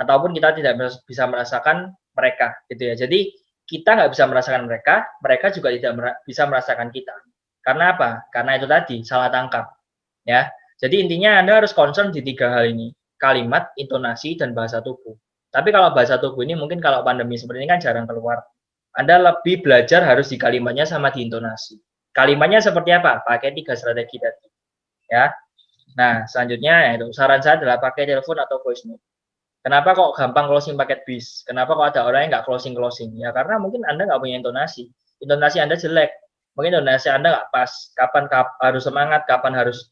Ataupun kita tidak bisa merasakan mereka, gitu ya. Jadi kita nggak bisa merasakan mereka, mereka juga tidak bisa merasakan kita. Karena apa? Karena itu tadi, salah tangkap. Ya. Jadi intinya Anda harus concern di 3 hal ini, kalimat, intonasi, dan bahasa tubuh. Tapi kalau bahasa tubuh ini mungkin kalau pandemi seperti ini kan jarang keluar. Anda lebih belajar harus di kalimatnya sama di intonasi. Kalimatnya seperti apa? Pakai 3 strategi tadi. Ya. Nah, selanjutnya itu saran saya adalah pakai telepon atau voice note. Kenapa kok gampang closing paket bis? Kenapa kok ada orang yang nggak closing-closing? Ya karena mungkin Anda nggak punya intonasi. Intonasi Anda jelek. Mungkin intonasi Anda nggak pas. Kapan harus semangat, kapan harus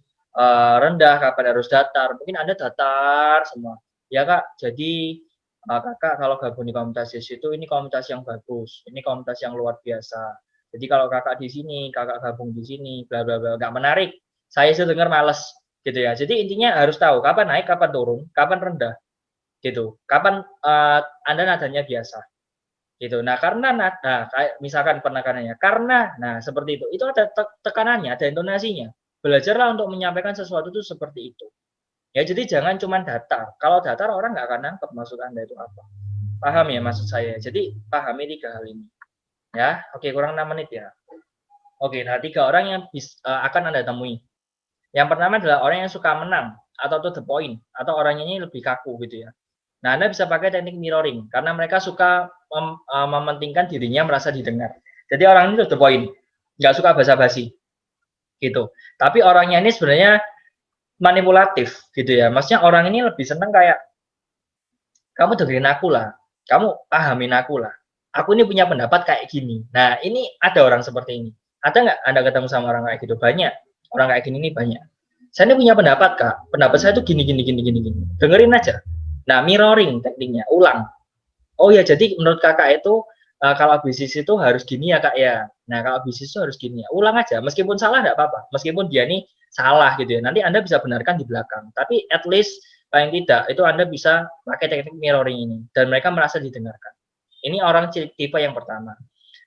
rendah, kapan harus datar. Mungkin Anda datar semua. Ya Kak, jadi Kakak kalau gabung di komunitas itu ini komunitas yang bagus. Ini komunitas yang luar biasa. Jadi kalau Kakak di sini, Kakak gabung di sini, bla bla bla, nggak menarik. Saya sih dengar males gitu ya. Jadi intinya harus tahu kapan naik, kapan turun, kapan rendah gitu. Kapan Anda nadanya biasa gitu. Nah, karena nada kayak misalkan penekanannya karena nah seperti itu. Itu ada tekanannya, ada intonasinya. Belajarlah untuk menyampaikan sesuatu itu seperti itu. Ya, jadi jangan cuma datar. Kalau datar orang nggak akan nangkep maksud Anda itu apa. Paham ya maksud saya? Jadi pahami 3 hal ini. Ya, oke kurang 6 menit ya. Oke, nah 3 orang yang akan Anda temui. Yang pertama adalah orang yang suka menang atau to the point atau orangnya ini lebih kaku gitu ya. Nah, Anda bisa pakai teknik mirroring karena mereka suka mementingkan dirinya merasa didengar. Jadi orang ini to the point, nggak suka basa-basi gitu. Tapi orangnya ini sebenarnya manipulatif gitu ya. Maksudnya orang ini lebih seneng kayak kamu dengerin aku lah, kamu pahamin aku lah. Aku ini punya pendapat kayak gini. Nah, ini ada orang seperti ini. Ada nggak Anda ketemu sama orang kayak gitu? Banyak. Orang kayak gini ini banyak. Saya ini punya pendapat, Kak. Pendapat saya itu gini, gini, gini, gini, gini. Dengerin aja. Nah, mirroring tekniknya, ulang. Oh ya, jadi menurut kakak itu kalau bisnis itu harus gini ya kak ya. Nah kalau bisnis itu harus gini ya. Ulang aja, meskipun salah tidak apa-apa. Meskipun dia ini salah gitu ya. Nanti Anda bisa benarkan di belakang. Tapi at least paling tidak itu Anda bisa pakai teknik mirroring ini dan mereka merasa didengarkan. Ini orang tipe yang pertama.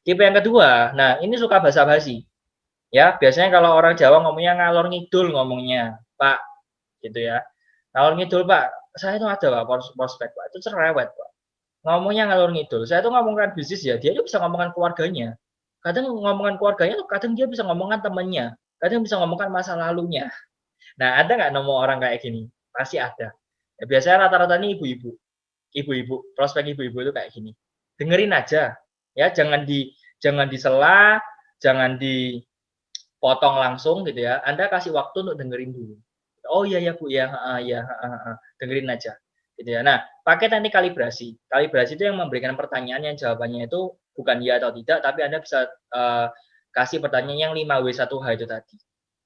Tipe yang kedua, nah ini suka basa-basi. Ya, biasanya kalau orang Jawa ngomongnya ngalor ngidul ngomongnya, Pak, gitu ya. Ngalor ngidul, Pak. Saya itu ada Pak prospek, Pak. Itu cerewet, Pak. Ngomongnya ngalor ngidul. Saya tuh ngomongkan bisnis ya, dia tuh bisa ngomongkan keluarganya. Kadang ngomongkan keluarganya tuh kadang dia bisa ngomongkan temannya, kadang bisa ngomongkan masa lalunya. Nah, ada nggak nemu orang kayak gini? Pasti ada. Ya, biasanya rata-rata ini ibu-ibu. Ibu-ibu, prospek ibu-ibu itu kayak gini. Dengerin aja. Ya, jangan disela, jangan dipotong langsung gitu ya. Anda kasih waktu untuk dengerin dulu. Oh iya ya Bu ya, ya, dengerin aja gitu ya. Nah, pakai teknik kalibrasi. Kalibrasi itu yang memberikan pertanyaan yang jawabannya itu bukan ya atau tidak, tapi Anda bisa kasih pertanyaan yang 5W1H itu tadi.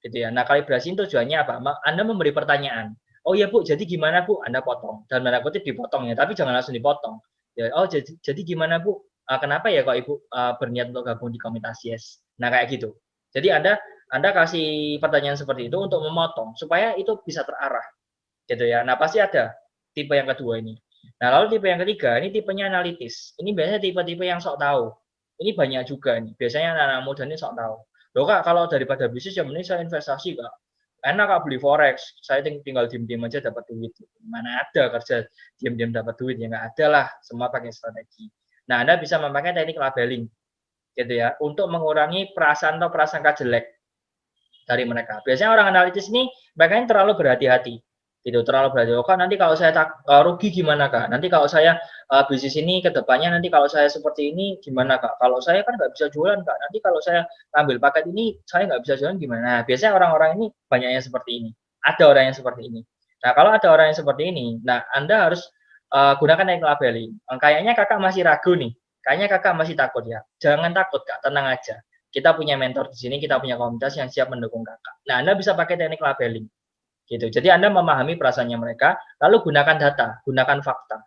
Gitu ya. Nah, kalibrasi itu tujuannya apa? Anda memberi pertanyaan. Oh ya Bu, jadi gimana Bu? Anda potong. Dan tanda kutip dipotong ya, tapi jangan langsung dipotong. Ya, oh jadi gimana Bu? Kenapa ya kok Ibu berniat untuk gabung di komunitas Yes? Nah, kayak gitu. Jadi Anda kasih pertanyaan seperti itu untuk memotong supaya itu bisa terarah gitu ya. Nah, pasti ada tipe yang kedua ini. Nah, lalu tipe yang ketiga, ini tipenya analitis. Ini biasanya tipe-tipe yang sok tahu. Ini banyak juga nih. Biasanya anak-anak muda ini sok tahu. Loh Kak, kalau daripada bisnis yang mending saya investasi Kak. Enak Kak beli forex, saya tinggal diem-diem aja dapat duit. Mana ada kerja diem-diem dapat duit, ya nggak ada lah. Semua pakai strategi. Nah, Anda bisa memakai teknik labeling gitu ya, untuk mengurangi perasaan atau prasangka jelek dari mereka. Biasanya orang analitis ini mereka ini terlalu berhati-hati. Gitu, terlalu berhati-hati. Oh, Kak, nanti kalau saya rugi gimana, Kak? Nanti kalau saya bisnis ini ke depannya nanti kalau saya seperti ini gimana, Kak? Kalau saya kan nggak bisa jualan, Kak. Nanti kalau saya ambil paket ini saya nggak bisa jualan gimana? Nah, biasanya orang-orang ini banyak yang seperti ini. Ada orang yang seperti ini. Nah, kalau ada orang yang seperti ini, nah Anda harus gunakan teknik labeling. Kayaknya Kakak masih ragu nih. Kayaknya Kakak masih takut ya. Jangan takut, Kak. Tenang aja. Kita punya mentor di sini, kita punya komunitas yang siap mendukung Kakak. Nah, Anda bisa pakai teknik labeling. Gitu. Jadi Anda memahami perasaannya mereka, lalu gunakan data, gunakan fakta.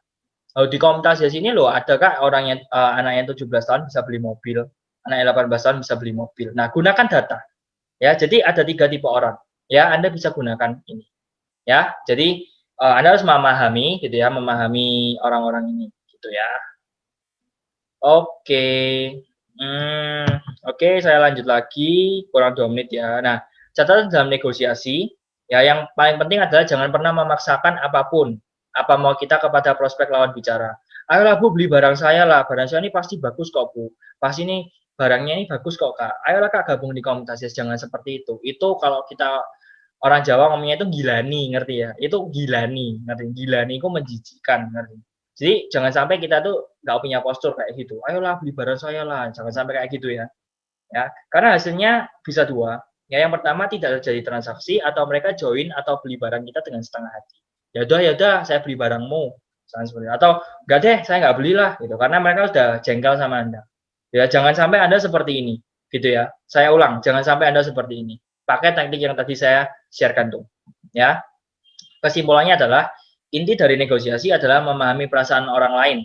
Di komunitas di sini loh, ada Kak orang yang anaknya 17 tahun bisa beli mobil, anaknya 18 tahun bisa beli mobil. Nah, gunakan data. Ya, jadi ada 3 tipe orang. Ya, Anda bisa gunakan ini. Ya, jadi Anda harus memahami gitu ya, memahami orang-orang ini gitu ya. Oke. Hmm, oke, saya lanjut lagi, kurang 2 menit ya. Nah, catatan dalam negosiasi, ya yang paling penting adalah jangan pernah memaksakan apapun, apa mau kita kepada prospek lawan bicara. "Ayolah Bu, beli barang saya lah, barang saya ini pasti bagus kok Bu, pasti ini barangnya ini bagus kok Kak, ayolah Kak gabung di komunitas." Jangan seperti itu. Itu kalau kita orang Jawa ngomongnya itu gilani, ngerti ya? Itu gilani, ngerti? Gilani itu menjijikkan, ngerti? Jadi jangan sampai kita tuh nggak punya postur kayak gitu. Ayolah beli barang saya lah, jangan sampai kayak gitu ya. Ya, karena hasilnya bisa dua. Ya, yang pertama tidak terjadi transaksi atau mereka join atau beli barang kita dengan setengah hati. Ya udah, saya beli barangmu. Misalnya seperti itu. Atau enggak deh, saya nggak belilah gitu. Karena mereka sudah jengkel sama Anda. Ya, jangan sampai Anda seperti ini, gitu ya. Saya ulang, jangan sampai Anda seperti ini. Pakai teknik yang tadi saya sharekan tuh. Ya. Kesimpulannya adalah inti dari negosiasi adalah memahami perasaan orang lain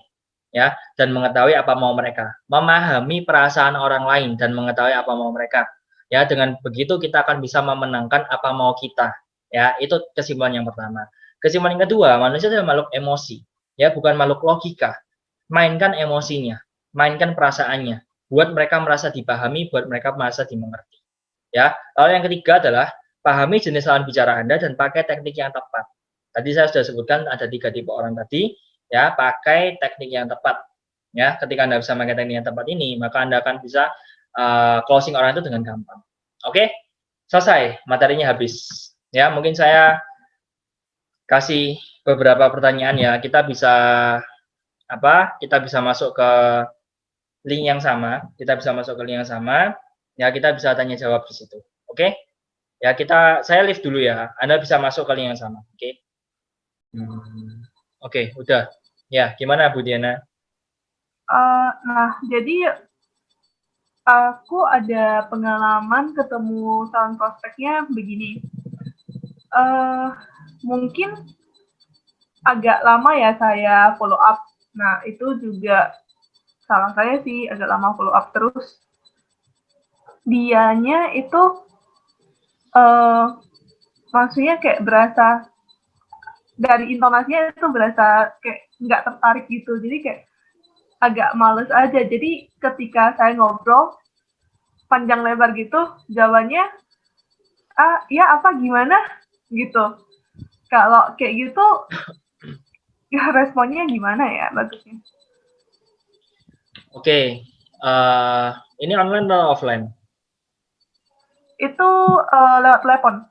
ya dan mengetahui apa mau mereka. Memahami perasaan orang lain dan mengetahui apa mau mereka. Ya, dengan begitu kita akan bisa memenangkan apa mau kita. Ya, itu kesimpulan yang pertama. Kesimpulan yang kedua, manusia adalah makhluk emosi. Ya, bukan makhluk logika. Mainkan emosinya, mainkan perasaannya. Buat mereka merasa dipahami, buat mereka merasa dimengerti. Ya, lalu yang ketiga adalah pahami jenis lawan bicara Anda dan pakai teknik yang tepat. Tadi saya sudah sebutkan ada 3 tipe orang tadi, ya, pakai teknik yang tepat. Ya, ketika Anda bisa pakai teknik yang tepat ini, maka Anda akan bisa closing orang itu dengan gampang. Oke, selesai, materinya habis. Ya, mungkin saya kasih beberapa pertanyaan ya. Kita bisa kita bisa masuk ke link yang sama, ya kita bisa tanya jawab di situ. Oke? Ya, saya live dulu ya. Anda bisa masuk ke link yang sama. Oke. Oke, udah. Ya, gimana Bu Diana? Nah, jadi aku ada pengalaman ketemu calon prospeknya begini. Mungkin agak lama ya saya follow up. Nah, itu juga salah saya sih, agak lama follow up terus. Dianya itu maksudnya kayak berasa dari intonasinya itu berasa kayak nggak tertarik gitu. Jadi kayak agak males aja. Jadi ketika saya ngobrol panjang lebar gitu, jawabannya ya apa gimana gitu. Kalau kayak gitu ya responnya gimana ya bagusnya? Oke. Ini online atau offline? Itu lewat telepon.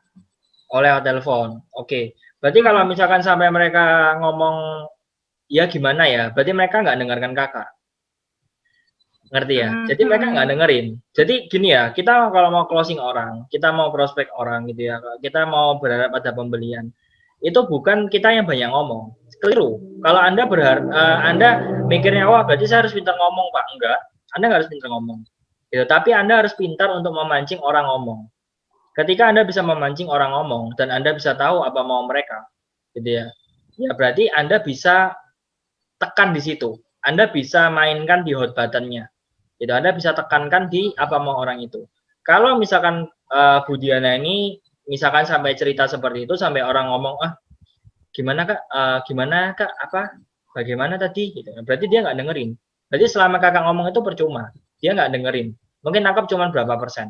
Oh, lewat telepon. Oke. Berarti kalau misalkan sampai mereka ngomong ya gimana ya, berarti mereka nggak dengarkan kakak. Ngerti ya? Jadi mereka nggak dengerin. Jadi gini ya, kita kalau mau closing orang, kita mau prospek orang gitu ya, kita mau berharap pada pembelian, itu bukan kita yang banyak ngomong. Keliru. Kalau Anda Anda mikirnya, wah berarti saya harus pintar ngomong Pak. Enggak. Anda nggak harus pintar ngomong. Gitu. Tapi Anda harus pintar untuk memancing orang ngomong. Ketika Anda bisa memancing orang ngomong dan Anda bisa tahu apa mau mereka, gitu ya. Ya berarti Anda bisa tekan di situ. Anda bisa mainkan di hot button-nya. Gitu. Anda bisa tekankan di apa mau orang itu. Kalau misalkan Bu Diana ini misalkan sampai cerita seperti itu sampai orang ngomong gimana kak gimana kak apa bagaimana tadi gitu. Berarti dia nggak dengerin. Berarti selama kakak ngomong itu percuma, dia nggak dengerin. Mungkin nangkep cuma berapa persen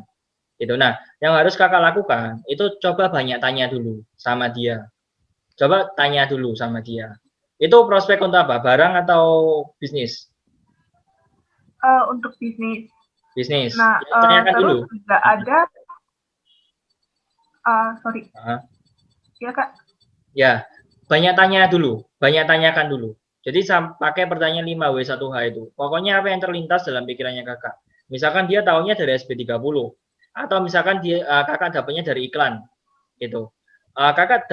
gitu. Nah, yang harus kakak lakukan itu coba banyak tanya dulu sama dia. Coba tanya dulu sama dia. Itu prospek untuk apa, barang atau bisnis? Untuk bisnis. Bisnis. Nah, Ya, tanyakan dulu. terus juga ada sorry. Ya kak. Ya, banyak tanya dulu, banyak tanyakan dulu. Jadi pakai pertanyaan 5W1H itu. Pokoknya apa yang terlintas dalam pikirannya kakak. Misalkan dia tahunya dari SB30 atau misalkan kakak dapatnya dari iklan gitu. Kakak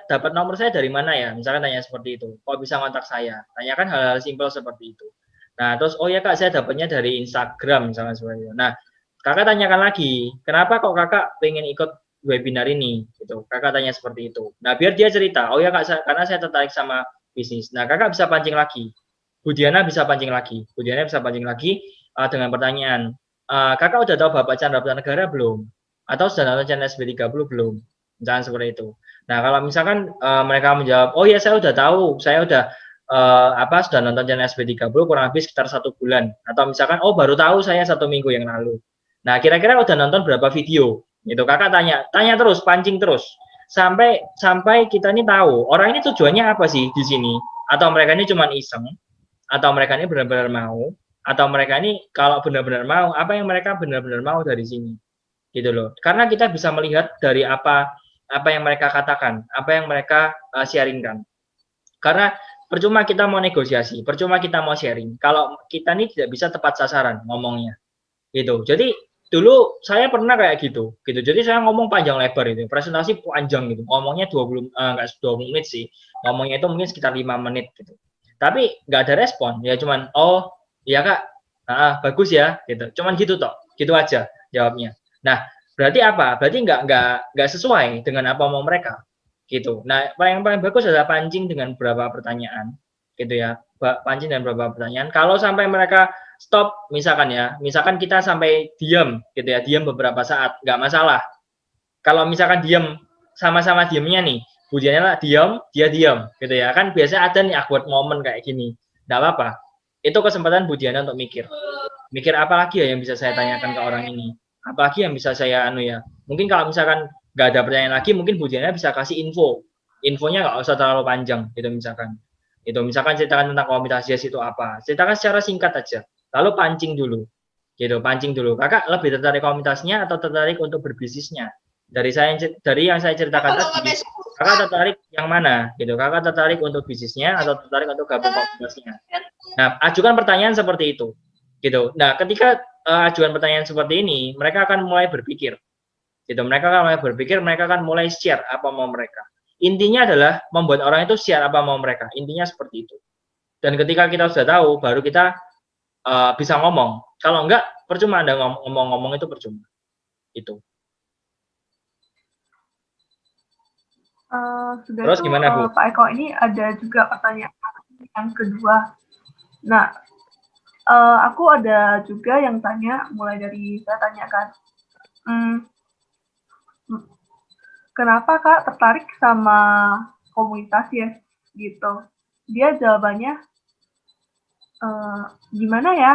dapat nomor saya dari mana ya? Misalkan tanya seperti itu. Kok bisa kontak saya? Tanyakan hal-hal simpel seperti itu. Nah, terus oh ya kak saya dapatnya dari Instagram misalkan seperti itu. Nah, kakak tanyakan lagi, kenapa kok kakak pengen ikut webinar ini gitu. Kakak tanya seperti itu. Nah, biar dia cerita, oh ya kak karena saya tertarik sama bisnis. Nah, kakak bisa pancing lagi. Bu Diana bisa pancing lagi. Bu Diana bisa pancing lagi dengan pertanyaan, kakak udah tahu Bapak Chandra Negara belum? Atau sudah nonton channel SB30 belum? misalkan seperti itu. Nah, kalau misalkan mereka menjawab, oh ya saya udah tahu, saya udah sudah nonton channel SB30 kurang lebih sekitar 1 bulan, atau misalkan oh baru tahu saya 1 minggu yang lalu. Nah, kira-kira udah nonton berapa video? Gitu, kakak tanya terus, pancing terus, sampai kita ini tahu orang ini tujuannya apa sih di sini, atau mereka ini cuma iseng, atau mereka ini benar-benar mau, atau mereka ini kalau benar-benar mau, apa yang mereka benar-benar mau dari sini, gitu loh. Karena kita bisa melihat dari apa yang mereka katakan, apa yang mereka sharingkan. Karena percuma kita mau negosiasi, percuma kita mau sharing, kalau kita ini tidak bisa tepat sasaran ngomongnya, gitu. Jadi dulu saya pernah kayak gitu. Jadi saya ngomong panjang lebar itu, presentasi panjang gitu, ngomongnya 20 menit sih, ngomongnya itu mungkin sekitar 5 menit gitu. Tapi nggak ada respon, ya cuman, oh iya kak, bagus ya, gitu. Cuman gitu toh, gitu aja jawabnya. Nah, berarti apa? Berarti nggak sesuai dengan apa mau mereka, gitu. Nah, yang paling bagus adalah pancing dengan beberapa pertanyaan, gitu ya. Pancing dengan beberapa pertanyaan. Kalau sampai mereka stop, misalkan kita sampai diam, gitu ya, diam beberapa saat, nggak masalah. Kalau misalkan diam, sama-sama diamnya nih, budiannya lah diam, dia diam, gitu ya. Kan biasanya ada nih awkward moment kayak gini, nggak apa-apa. Itu kesempatan Budiana untuk mikir apa lagi ya yang bisa saya tanyakan ke orang ini, apalagi yang bisa saya mungkin kalau misalkan nggak ada pertanyaan lagi, mungkin Budiana bisa kasih infonya nggak usah terlalu panjang gitu, misalkan ceritakan tentang komunitas itu apa, ceritakan secara singkat aja, lalu pancing dulu, kakak lebih tertarik komunitasnya atau tertarik untuk berbisnisnya, dari yang saya ceritakan tadi, kakak tertarik yang mana gitu, kakak tertarik untuk bisnisnya atau tertarik untuk gabung komunitasnya. Nah, ajukan pertanyaan seperti itu, gitu. Nah, ketika ajukan pertanyaan seperti ini, mereka akan mulai berpikir, gitu. Mereka akan mulai share apa mau mereka. Intinya adalah membuat orang itu share apa mau mereka. Intinya seperti itu. Dan ketika kita sudah tahu, baru kita bisa ngomong. Kalau enggak, percuma Anda ngomong-ngomong itu percuma. Itu. Terus gimana, Bu? Pak Eko, ini ada juga pertanyaan yang kedua. Nah, aku ada juga yang tanya, mulai dari saya tanyakan, kenapa Kak tertarik sama komunitas ya, gitu. Dia jawabannya, gimana ya?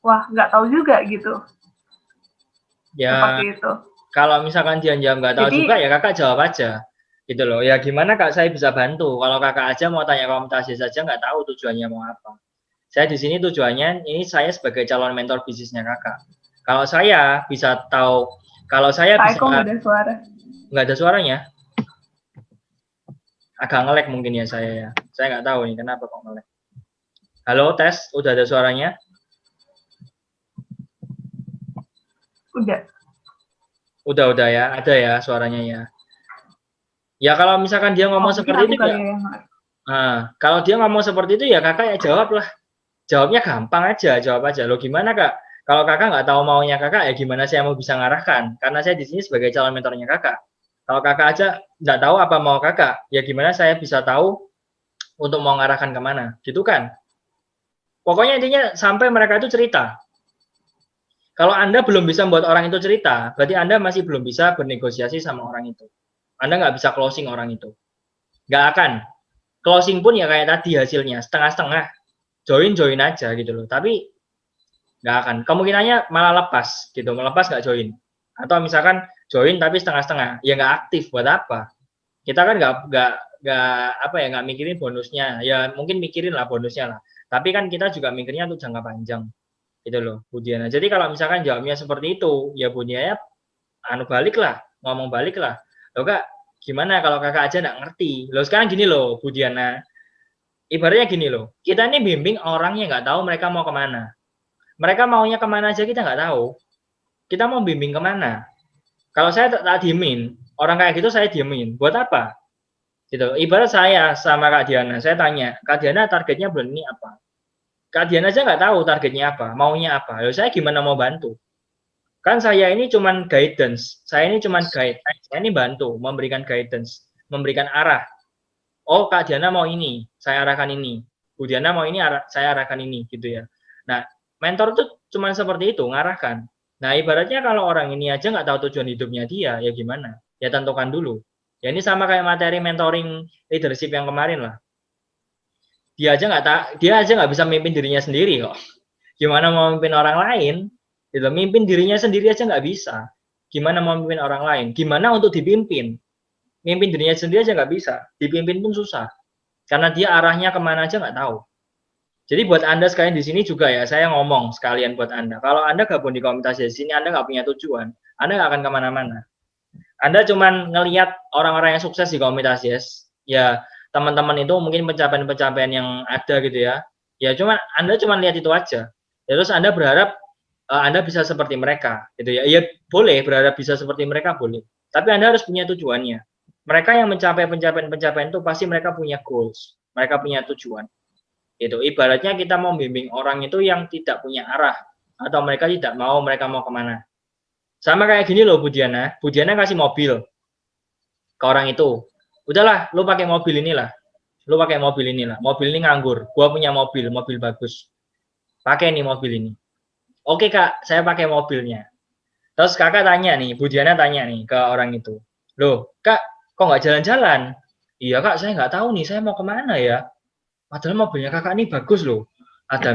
Wah, nggak tahu juga gitu. Ya, seperti itu. Kalau misalkan dia jawab nggak tahu juga, ya kakak jawab aja. Gitu loh. Ya gimana kak, saya bisa bantu. Kalau kakak aja mau tanya komunitas saja nggak tahu tujuannya mau apa. Saya di sini tujuannya, ini saya sebagai calon mentor bisnisnya kakak. Kalau saya bisa tahu, kalau saya Pak bisa... Eko nggak ada suara. Nggak ada suaranya? Agak ngelek mungkin ya saya ya. Saya nggak tahu nih kenapa kok ngelek. Halo, tes. Udah ada suaranya? Udah ya. Ada ya suaranya ya. Ya kalau misalkan dia ngomong seperti itu ya. Kalau dia ngomong seperti itu ya kakak ya jawab lah. Jawabnya gampang aja, jawab aja. Loh gimana kak? Kalau kakak nggak tahu maunya kakak, ya gimana saya mau bisa ngarahkan? Karena saya di sini sebagai calon mentornya kakak. Kalau kakak aja nggak tahu apa mau kakak, ya gimana saya bisa tahu untuk mau ngarahkan kemana? Gitu kan? Pokoknya intinya sampai mereka itu cerita. Kalau Anda belum bisa membuat orang itu cerita, berarti Anda masih belum bisa bernegosiasi sama orang itu. Anda nggak bisa closing orang itu. Nggak akan. Closing pun ya kayak tadi hasilnya, setengah-setengah. Join aja gitu loh. Tapi nggak akan. Kemungkinannya malah lepas gitu, melepas nggak join. Atau misalkan join tapi setengah-setengah, ya nggak aktif, buat apa? Kita kan nggak mikirin bonusnya. Ya mungkin mikirin lah bonusnya lah. Tapi kan kita juga mikirnya untuk jangka panjang. Gitu loh, Budiana. Jadi kalau misalkan jawabnya seperti itu, ya Budiana balik lah, ngomong balik lah. Loh kak, gimana kalau kakak aja nggak ngerti? Loh sekarang gini loh, Budiana. Ibaratnya gini loh, kita ini bimbing orang yang nggak tahu mereka mau kemana. Mereka maunya kemana aja kita nggak tahu. Kita mau bimbing kemana? Kalau saya tak diemin, orang kayak gitu saya diemin. Buat apa? Gitu. Ibarat saya sama Kak Diana, saya tanya, Kak Diana targetnya bulan ini apa? Kak Diana aja nggak tahu targetnya apa, maunya apa. Lalu saya gimana mau bantu? Kan saya ini cuman guidance, saya ini cuman guide, saya ini bantu, memberikan guidance, memberikan arah. Oh Kak Diana mau ini, saya arahkan ini. Bu Diana mau ini, saya arahkan ini, gitu ya. Nah, mentor itu cuman seperti itu, ngarahkan. Nah, ibaratnya kalau orang ini aja nggak tahu tujuan hidupnya dia, ya gimana? Ya tentukan dulu. Ya ini sama kayak materi mentoring leadership yang kemarin lah. Dia aja nggak bisa memimpin dirinya sendiri kok. Gimana mau memimpin orang lain? Gitu. Mimpin dirinya sendiri aja nggak bisa. Gimana mau memimpin orang lain? Gimana untuk dipimpin? Mimpin dirinya sendiri aja nggak bisa. Dipimpin pun susah. Karena dia arahnya kemana aja nggak tahu. Jadi buat Anda sekalian di sini juga ya, saya ngomong sekalian buat Anda. Kalau Anda gabung di komunitas di sini, Anda nggak punya tujuan. Anda nggak akan kemana-mana. Anda cuman ngelihat orang-orang yang sukses di komunitas ya teman-teman itu mungkin pencapaian-pencapaian yang ada gitu ya. Ya cuma Anda cuma lihat itu aja. Ya, terus Anda berharap Anda bisa seperti mereka gitu ya. Ya boleh berharap bisa seperti mereka boleh. Tapi Anda harus punya tujuannya. Mereka yang mencapai pencapaian-pencapaian itu pasti mereka punya goals, mereka punya tujuan. Itu ibaratnya kita mau bimbing orang itu yang tidak punya arah atau mereka mau kemana. Sama kayak gini loh Bu Diana kasih mobil ke orang itu. Udahlah, lu pakai mobil inilah. Mobil ini nganggur. Gua punya mobil bagus. Pakai nih mobil ini. Oke Kak, saya pakai mobilnya. Terus kakak tanya nih, Bu Diana tanya nih ke orang itu. Loh, Kak, kok nggak jalan-jalan? Iya Kak, saya nggak tahu nih, saya mau kemana ya? Padahal mobilnya kakak ini bagus loh. Ada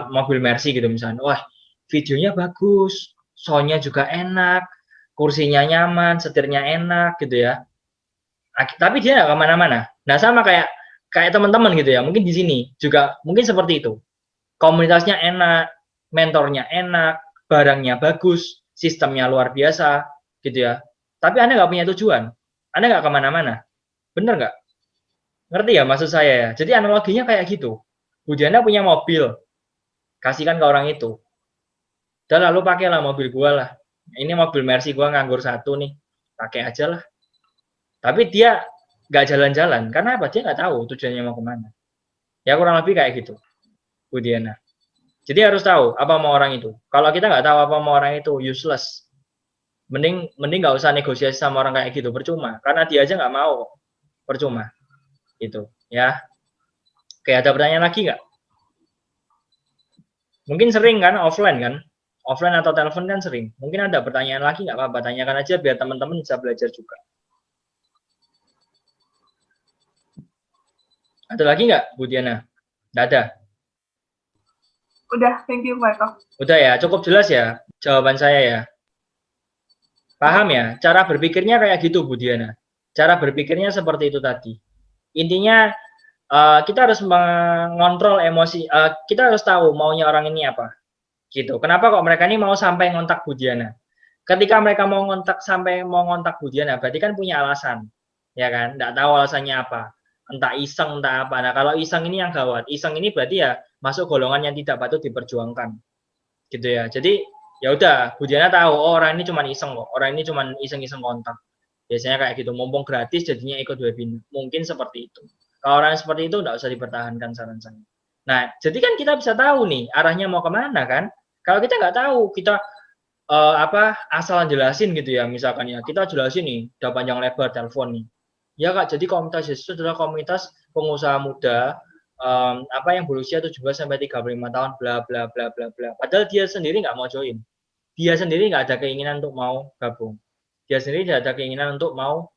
mobil Mercy gitu misalnya. Wah, videonya bagus, soundnya juga enak, kursinya nyaman, setirnya enak gitu ya. Tapi dia nggak kemana-mana. Nah sama kayak teman-teman gitu ya. Mungkin di sini juga mungkin seperti itu. Komunitasnya enak, mentornya enak, barangnya bagus, sistemnya luar biasa gitu ya. Tapi Anda nggak punya tujuan. Anda nggak kemana-mana. Bener nggak? Ngerti ya maksud saya ya? Jadi analoginya kayak gitu. Bu Diana punya mobil, kasihkan ke orang itu. Udah lalu pakailah mobil gua lah. Ini mobil Mercy gua nganggur satu nih. Pakai aja lah. Tapi dia nggak jalan-jalan. Karena apa? Dia nggak tahu tujuannya mau kemana. Ya kurang lebih kayak gitu, Bu Diana. Jadi harus tahu apa mau orang itu. Kalau kita nggak tahu apa mau orang itu, useless. Mending nggak usah negosiasi sama orang kayak gitu, percuma. Karena dia aja nggak mau, percuma. Itu, ya. Oke, ada pertanyaan lagi nggak? Mungkin sering kan, offline kan? Offline atau telepon kan sering. Mungkin ada pertanyaan lagi nggak apa-apa, tanyakan aja biar teman-teman bisa belajar juga. Ada lagi nggak, Bu Diana? Nggak ada? Udah, thank you Pak Eko. Udah ya, cukup jelas ya jawaban saya ya. Paham ya? Cara berpikirnya kayak gitu, Bu Diana. Cara berpikirnya seperti itu tadi. Intinya kita harus mengontrol emosi. Kita harus tahu maunya orang ini apa. Gitu. Kenapa kok mereka ini mau sampai ngontak Bu Diana? Ketika mereka mau ngontak Bu Diana, berarti kan punya alasan. Ya kan? Nggak tahu alasannya apa. Entah iseng, entah apa. Nah, kalau iseng ini yang gawat. Iseng ini berarti ya masuk golongan yang tidak patut diperjuangkan. Gitu ya. Jadi ya udah, Bu Diana tahu, oh orang ini cuma iseng kok. Orang ini cuma iseng-iseng kontak. Biasanya kayak gitu, mumpung gratis jadinya ikut webinar. Mungkin seperti itu. Kalau orang seperti itu nggak usah dipertahankan saran saya. Nah, jadi kan kita bisa tahu nih arahnya mau kemana kan? Kalau kita nggak tahu, kita asal jelasin gitu ya, misalkan ya kita jelasin nih, udah panjang lebar telepon nih. Ya Kak, jadi komunitas itu adalah komunitas pengusaha muda yang berusia 17 sampai 35 tahun bla bla bla bla bla. Padahal dia sendiri nggak mau join. Dia sendiri nggak ada keinginan untuk mau gabung. Dia sendiri tidak ada keinginan untuk mau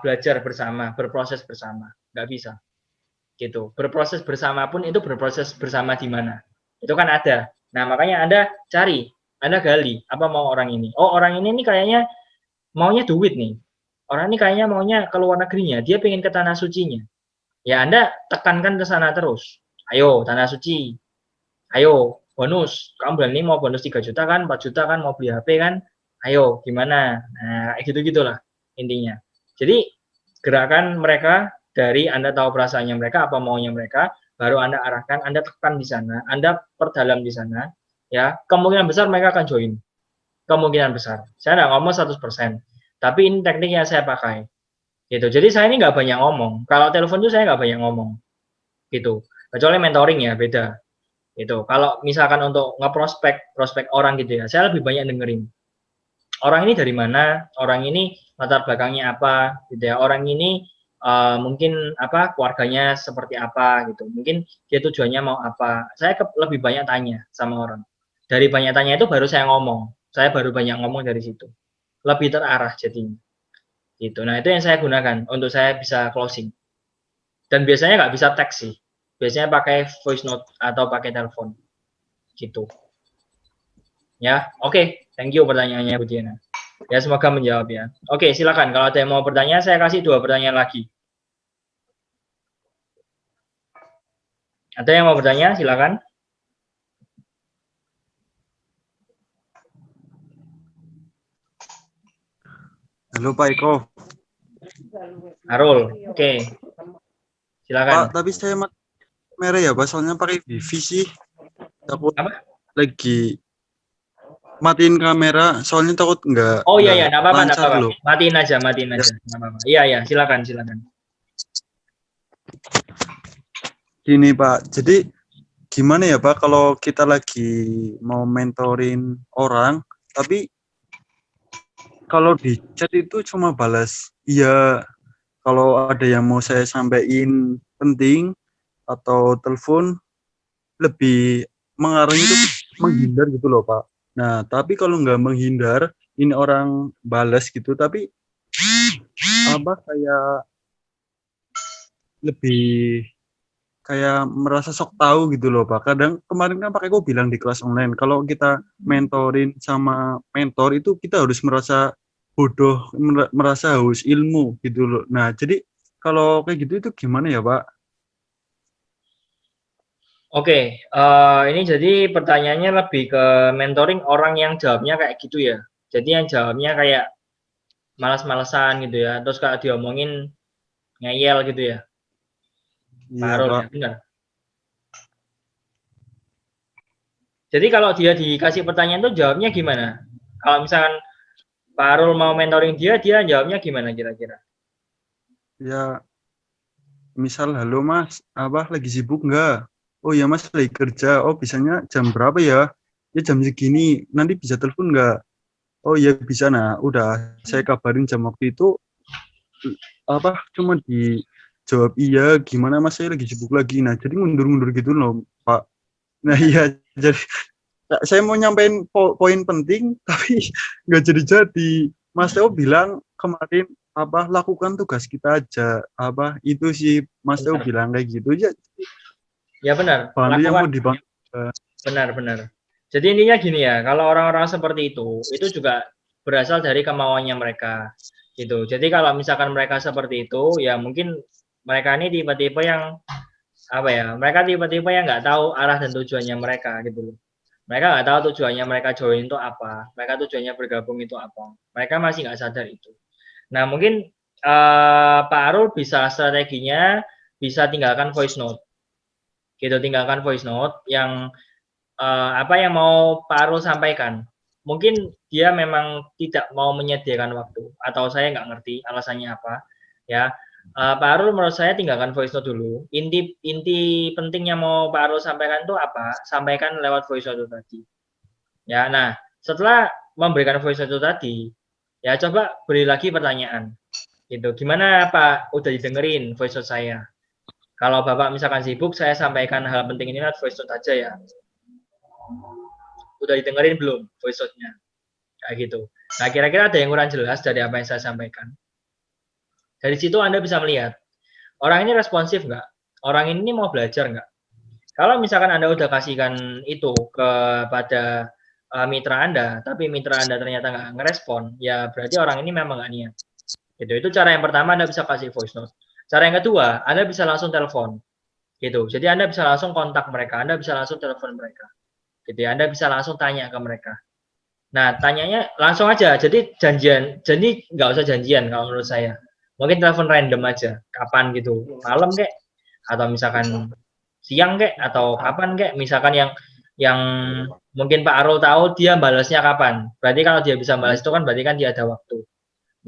belajar bersama, berproses bersama. Nggak bisa. Gitu. Berproses bersama pun itu berproses bersama di mana? Itu kan ada. Nah, makanya Anda cari, Anda gali, apa mau orang ini? Oh, orang ini nih kayaknya maunya duit nih. Orang ini kayaknya maunya ke luar negerinya, dia pengen ke tanah sucinya. Ya Anda tekankan ke sana terus. Ayo, tanah suci. Ayo, bonus. Kamu bulan ini mau bonus 3 juta kan, 4 juta kan, mau beli HP kan? Ayo, gimana? Nah, gitu-gitulah intinya. Jadi, gerakan mereka dari Anda tahu perasaannya mereka, apa maunya mereka, baru Anda arahkan, Anda tekan di sana, Anda perdalam di sana, ya, kemungkinan besar mereka akan join. Kemungkinan besar. Saya nggak ngomong 100%, tapi ini teknik yang saya pakai. Gitu. Jadi saya ini nggak banyak ngomong. Kalau telepon itu saya nggak banyak ngomong. Gitu. Kecuali mentoring ya, beda. Gitu. Kalau misalkan untuk prospek orang gitu ya, saya lebih banyak dengerin. Orang ini dari mana? Orang ini latar belakangnya apa? Gitu ya. Orang ini mungkin keluarganya seperti apa gitu. Mungkin dia tujuannya mau apa. Saya lebih banyak tanya sama orang. Dari banyak tanya itu baru saya ngomong. Saya baru banyak ngomong dari situ. Lebih terarah jadinya. Gitu. Nah, itu yang saya gunakan untuk saya bisa closing. Dan biasanya nggak bisa teks sih. Biasanya pakai voice note atau pakai telepon. Gitu. Ya, oke. Thank you pertanyaannya Bu Diana. Ya, semoga menjawab ya. Oke, silakan. Kalau ada yang mau bertanya, saya kasih 2 pertanyaan lagi. Ada yang mau bertanya? Silakan. Halo Pak Eko. Arul, oke. Silakan. Pak, tapi saya merah ya, Pak. Soalnya pakai wifi sih. Takut Apa? lagi matiin kamera, soalnya takut nggak Oh iya, enggak apa-apa, enggak lancar apa-apa. loh. Matiin aja, matiin aja. Enggak apa-apa. Iya, silakan. Gini Pak, jadi gimana ya Pak kalau kita lagi mau mentorin orang, tapi kalau di chat itu cuma balas iya, kalau ada yang mau saya sampaikan penting atau telepon lebih mengarahnya itu menghindar gitu loh Pak. Nah, tapi kalau nggak menghindar, ini orang balas gitu, tapi apa kayak lebih kayak merasa sok tahu gitu loh Pak. Kadang kemarin kan Pak Eko bilang di kelas online, kalau kita mentorin sama mentor itu kita harus merasa bodoh, merasa haus ilmu gitu loh. Nah, jadi kalau kayak gitu itu gimana ya Pak? Oke, ini jadi pertanyaannya lebih ke mentoring orang yang jawabnya kayak gitu ya. Jadi yang jawabnya kayak malas-malesan gitu ya. Terus kalau diomongin ngeyel gitu ya. Pak Iya Arul Pak. ya, benar. Jadi kalau dia dikasih pertanyaan tuh jawabnya gimana? Kalau misalkan Pak Arul mau mentoring dia jawabnya gimana kira-kira? Ya, misal halo Mas, apa lagi sibuk nggak? Oh ya Mas lagi kerja. Oh bisanya jam berapa ya? Ya jam segini. Nanti bisa telepon nggak? Oh ya bisa. Nah, udah saya kabarin jam waktu itu apa cuma dijawab iya gimana Mas saya lagi sibuk lagi. Nah, jadi mundur-mundur gitu loh, Pak. Nah, iya jadi saya mau nyampein poin penting tapi nggak jadi. Mas Teo bilang kemarin apa lakukan tugas kita aja. Apa itu sih Mas Teo Benar. bilang kayak gitu ya. Ya benar. Bantu yang mau dibantu. Benar. Jadi intinya gini ya, kalau orang-orang seperti itu juga berasal dari kemauannya mereka, gitu. Jadi kalau misalkan mereka seperti itu, ya mungkin mereka ini tipe-tipe yang apa ya? Mereka tipe-tipe yang nggak tahu arah dan tujuannya mereka, gitu loh. Mereka nggak tahu tujuannya mereka join itu apa, mereka tujuannya bergabung itu apa. Mereka masih nggak sadar itu. Nah mungkin Pak Arul bisa strateginya bisa tinggalkan voice note, gitu. Tinggalkan voice note yang apa yang mau Pak Arul sampaikan. Mungkin dia memang tidak mau menyediakan waktu atau saya nggak ngerti alasannya apa. Ya, Pak Arul menurut saya tinggalkan voice note dulu. Inti pentingnya mau Pak Arul sampaikan itu apa? Sampaikan lewat voice note tadi. Ya, nah setelah memberikan voice note tadi, ya coba beri lagi pertanyaan. Gitu. Gimana Pak? Udah didengerin voice note saya? Kalau Bapak misalkan sibuk, saya sampaikan hal penting ini lewat voice note aja ya. Udah didengerin belum voice note-nya? Kayak gitu. Nah, kira-kira ada yang kurang jelas dari apa yang saya sampaikan. Dari situ Anda bisa melihat, orang ini responsif nggak? Orang ini mau belajar nggak? Kalau misalkan Anda udah kasihkan itu kepada mitra Anda, tapi mitra Anda ternyata nggak ngerespon, ya berarti orang ini memang nggak niat. Gitu. Itu cara yang pertama, Anda bisa kasih voice note. Cara yang kedua, Anda bisa langsung telepon. Gitu. Jadi Anda bisa langsung kontak mereka, Anda bisa langsung telepon mereka. Gitu ya. Anda bisa langsung tanya ke mereka. Nah, tanyanya langsung aja. Jadi nggak usah janjian kalau menurut saya. Mungkin telepon random aja. Kapan gitu? Malam kek? Atau misalkan siang kek? Atau kapan kek? Misalkan yang mungkin Pak Arul tahu dia balasnya kapan. Berarti kalau dia bisa balas itu kan berarti kan dia ada waktu.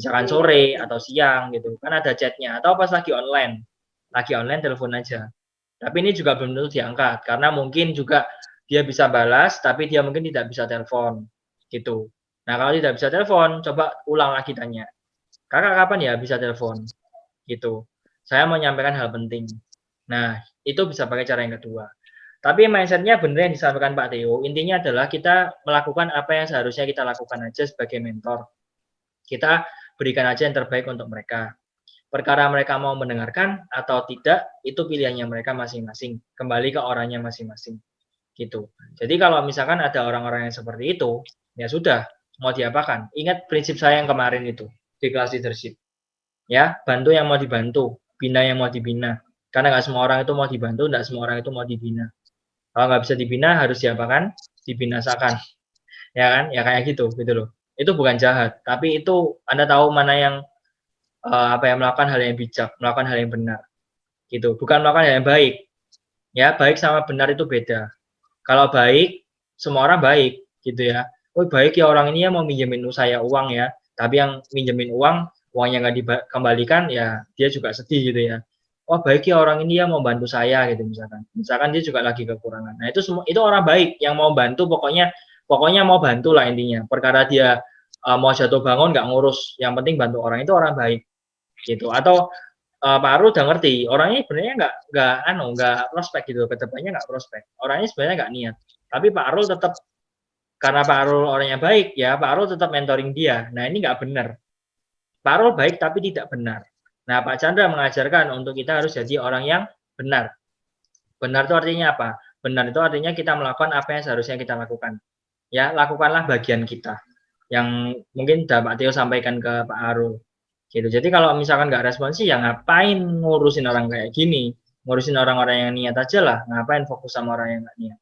Misalkan sore atau siang gitu. Kan ada chatnya. Atau pas lagi online. Lagi online telepon aja. Tapi ini juga belum tentu diangkat. Karena mungkin juga dia bisa balas, tapi dia mungkin tidak bisa telepon gitu. Nah, kalau tidak bisa telepon, coba ulang lagi tanya. Kakak kapan ya bisa telepon? Gitu. Saya mau menyampaikan hal penting. Nah, itu bisa pakai cara yang kedua. Tapi mindset-nya benar yang disampaikan Pak Theo. Intinya adalah kita melakukan apa yang seharusnya kita lakukan aja sebagai mentor. Kita berikan aja yang terbaik untuk mereka. Perkara mereka mau mendengarkan atau tidak, itu pilihannya mereka masing-masing. Kembali ke orangnya masing-masing. Gitu. Jadi kalau misalkan ada orang-orang yang seperti itu, ya sudah, mau diapakan. Ingat prinsip saya yang kemarin itu, di kelas leadership. Ya, bantu yang mau dibantu, bina yang mau dibina. Karena nggak semua orang itu mau dibantu, nggak semua orang itu mau dibina. Kalau nggak bisa dibina, harus diapakan? Dibinasakan. Ya kan? Ya kayak gitu loh. Itu bukan jahat, tapi itu Anda tahu mana yang melakukan hal yang bijak, melakukan hal yang benar. Gitu. Bukan melakukan hal yang baik. Ya, baik sama benar itu beda. Kalau baik, semua orang baik, gitu ya. Oh baik ya orang ini ya mau minjemin saya uang ya, tapi yang minjemin uangnya nggak dikembalikan, ya dia juga sedih gitu ya. Oh baik ya orang ini ya mau bantu saya gitu misalkan. Misalkan dia juga lagi kekurangan. Nah itu semua itu orang baik yang mau bantu, pokoknya mau bantu lah intinya. Perkara dia mau jatuh bangun nggak ngurus, yang penting bantu orang, itu orang baik gitu. Atau Pak Arul udah ngerti orangnya sebenarnya nggak prospek gitu, kedepannya nggak prospek, orangnya sebenarnya nggak niat, tapi Pak Arul tetap, karena Pak Arul orangnya baik ya, Pak Arul tetap mentoring dia. Nah ini nggak benar, Pak Arul baik tapi tidak benar. Nah Pak Chandra mengajarkan untuk kita harus jadi orang yang benar. Benar itu artinya apa? Benar itu artinya kita melakukan apa yang seharusnya kita lakukan. Ya, lakukanlah bagian kita. Yang mungkin Pak Teo sampaikan ke Pak Arul. Gitu. Jadi kalau misalkan nggak responsi, ya ngapain ngurusin orang kayak gini? Ngurusin orang-orang yang niat aja lah. Ngapain fokus sama orang yang nggak niat?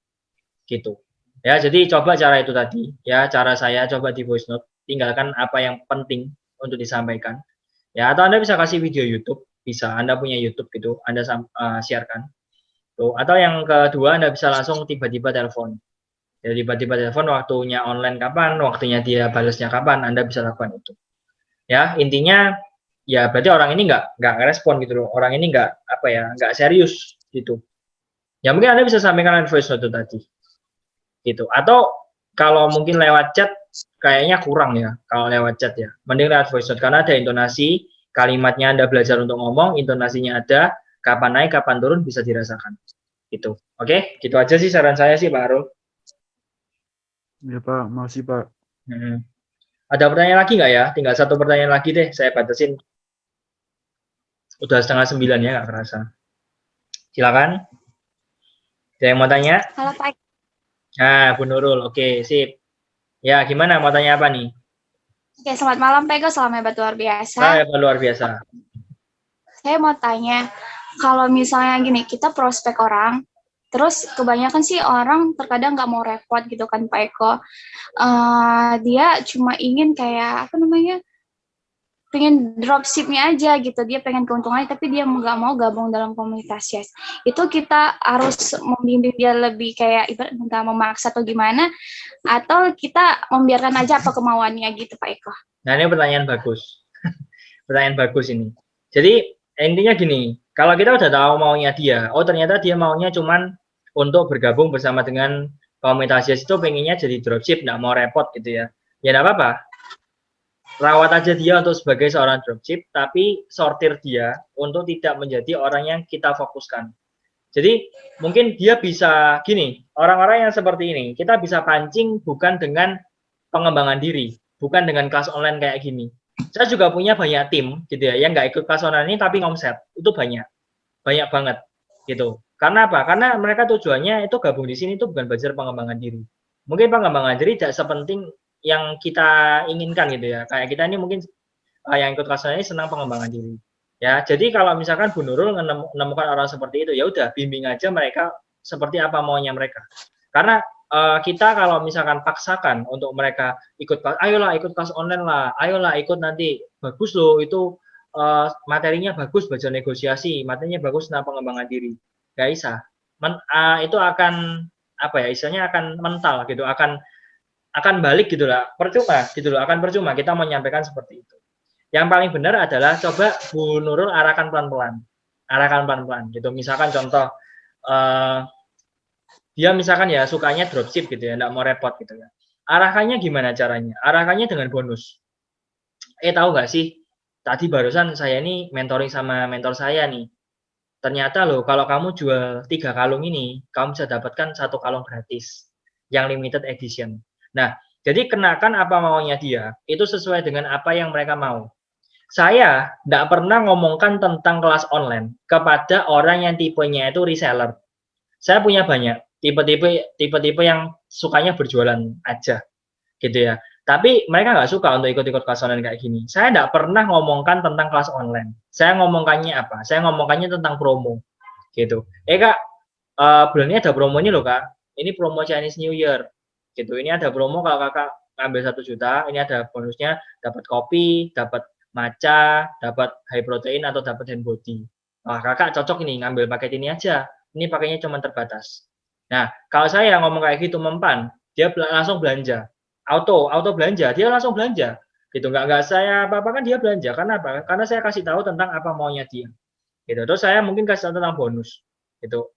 Gitu. Ya, jadi coba cara itu tadi. Ya, cara saya coba di voice note. Tinggalkan apa yang penting untuk disampaikan. Ya, atau Anda bisa kasih video YouTube. Bisa. Anda punya YouTube gitu. Anda siarkan. Tuh. Atau yang kedua, Anda bisa langsung tiba-tiba telepon. Ya, tiba-tiba telepon, waktunya online kapan, waktunya dia balasnya kapan, Anda bisa lakukan itu. Ya, intinya ya berarti orang ini nggak respon gitu loh. Orang ini nggak serius gitu. Ya mungkin Anda bisa sampaikan lewat voice note tadi. Gitu. Atau kalau mungkin lewat chat kayaknya kurang ya kalau lewat chat ya. Mending lewat voice note karena ada intonasi, kalimatnya Anda belajar untuk ngomong, intonasinya ada, kapan naik, kapan turun bisa dirasakan. Gitu. Oke, gitu aja sih saran saya sih Pak Arul. Ya Pak, makasih Pak. Ada pertanyaan lagi nggak ya? Tinggal satu pertanyaan lagi deh, saya batasin. Udah 8:30 ya, nggak kerasa. Silakan. Ada yang mau tanya? Halo Pak. Nah, Bu Nurul, oke, sip. Ya, gimana? Mau tanya apa nih? Oke, selamat malam Pak Eko, salam hebat luar biasa. Hebat luar biasa. Saya mau tanya, kalau misalnya gini, kita prospek orang, terus kebanyakan sih orang terkadang nggak mau repot gitu kan Pak Eko. Dia cuma ingin kayak, pengen dropshipnya aja gitu, dia pengen keuntungannya, tapi dia nggak mau gabung dalam komunitas Yes. Itu kita harus membimbing dia lebih kayak ibarat minta memaksa atau gimana, atau kita membiarkan aja apa kemauannya gitu Pak Eko. Nah, ini pertanyaan bagus. Pertanyaan bagus ini. Jadi, intinya gini, kalau kita udah tahu maunya dia, oh ternyata dia maunya cuman untuk bergabung bersama dengan komunitas Yes itu pengennya jadi dropship, nggak mau repot gitu ya. Ya nggak apa-apa. Rawat aja dia untuk sebagai seorang dropship, tapi sortir dia untuk tidak menjadi orang yang kita fokuskan. Jadi mungkin dia bisa gini, orang-orang yang seperti ini, kita bisa pancing bukan dengan pengembangan diri, bukan dengan kelas online kayak gini. Saya juga punya banyak tim gitu ya, yang nggak ikut kelas online ini tapi ngomset, itu banyak banget gitu. Karena apa? Karena mereka tujuannya itu gabung di sini itu bukan belajar pengembangan diri. Mungkin pengembangan diri tidak sepenting yang kita inginkan gitu ya. Kayak kita ini mungkin yang ikut kelas ini senang pengembangan diri. Ya, jadi kalau misalkan Bu Nurul menemukan orang seperti itu, ya udah bimbing aja mereka seperti apa maunya mereka. Karena kita kalau misalkan paksakan untuk mereka ikut kelas, ayolah ikut kelas online lah, ayolah ikut nanti, bagus loh itu materinya bagus, belajar negosiasi, materinya bagus tentang pengembangan diri. Gak bisa. Itu akan apa ya, istilahnya akan mental gitu, akan balik gitu lah, percuma gitu loh, akan percuma kita menyampaikan seperti itu. Yang paling benar adalah coba Bu Nurul arahkan pelan-pelan gitu. Misalkan contoh dia misalkan ya sukanya dropship gitu ya, nggak mau repot gitu ya. Arahkannya gimana caranya? Arahkannya dengan bonus. Tahu nggak sih, tadi barusan saya ini mentoring sama mentor saya nih. Ternyata loh kalau kamu jual 3 kalung ini, kamu bisa dapatkan 1 kalung gratis yang limited edition. Nah, jadi kenakan apa maunya dia, itu sesuai dengan apa yang mereka mau. saya tidak pernah ngomongkan tentang kelas online kepada orang yang tipenya itu reseller. Saya punya banyak tipe-tipe yang sukanya berjualan aja, gitu ya. Tapi mereka nggak suka untuk ikut-ikut kelas online kayak gini. Saya tidak pernah ngomongkan tentang kelas online. Saya ngomongkannya apa? Saya ngomongkannya tentang promo, gitu. Kak, bulan ini ada promo ini loh kak. Ini promo Chinese New Year, gitu. Ini ada promo kalau kakak ngambil 1 juta, ini ada bonusnya, dapat kopi, dapat matcha, dapat high protein atau dapat hand body. Wah kakak cocok ini ngambil paket ini aja. Ini pakainya cuma terbatas. Nah kalau saya ngomong kayak gitu mempan, dia langsung belanja. Auto belanja, dia langsung belanja, gitu. Nggak saya apa-apa kan dia belanja, karena apa? Karena saya kasih tahu tentang apa maunya dia, gitu. Terus saya mungkin kasih tahu tentang bonus, gitu.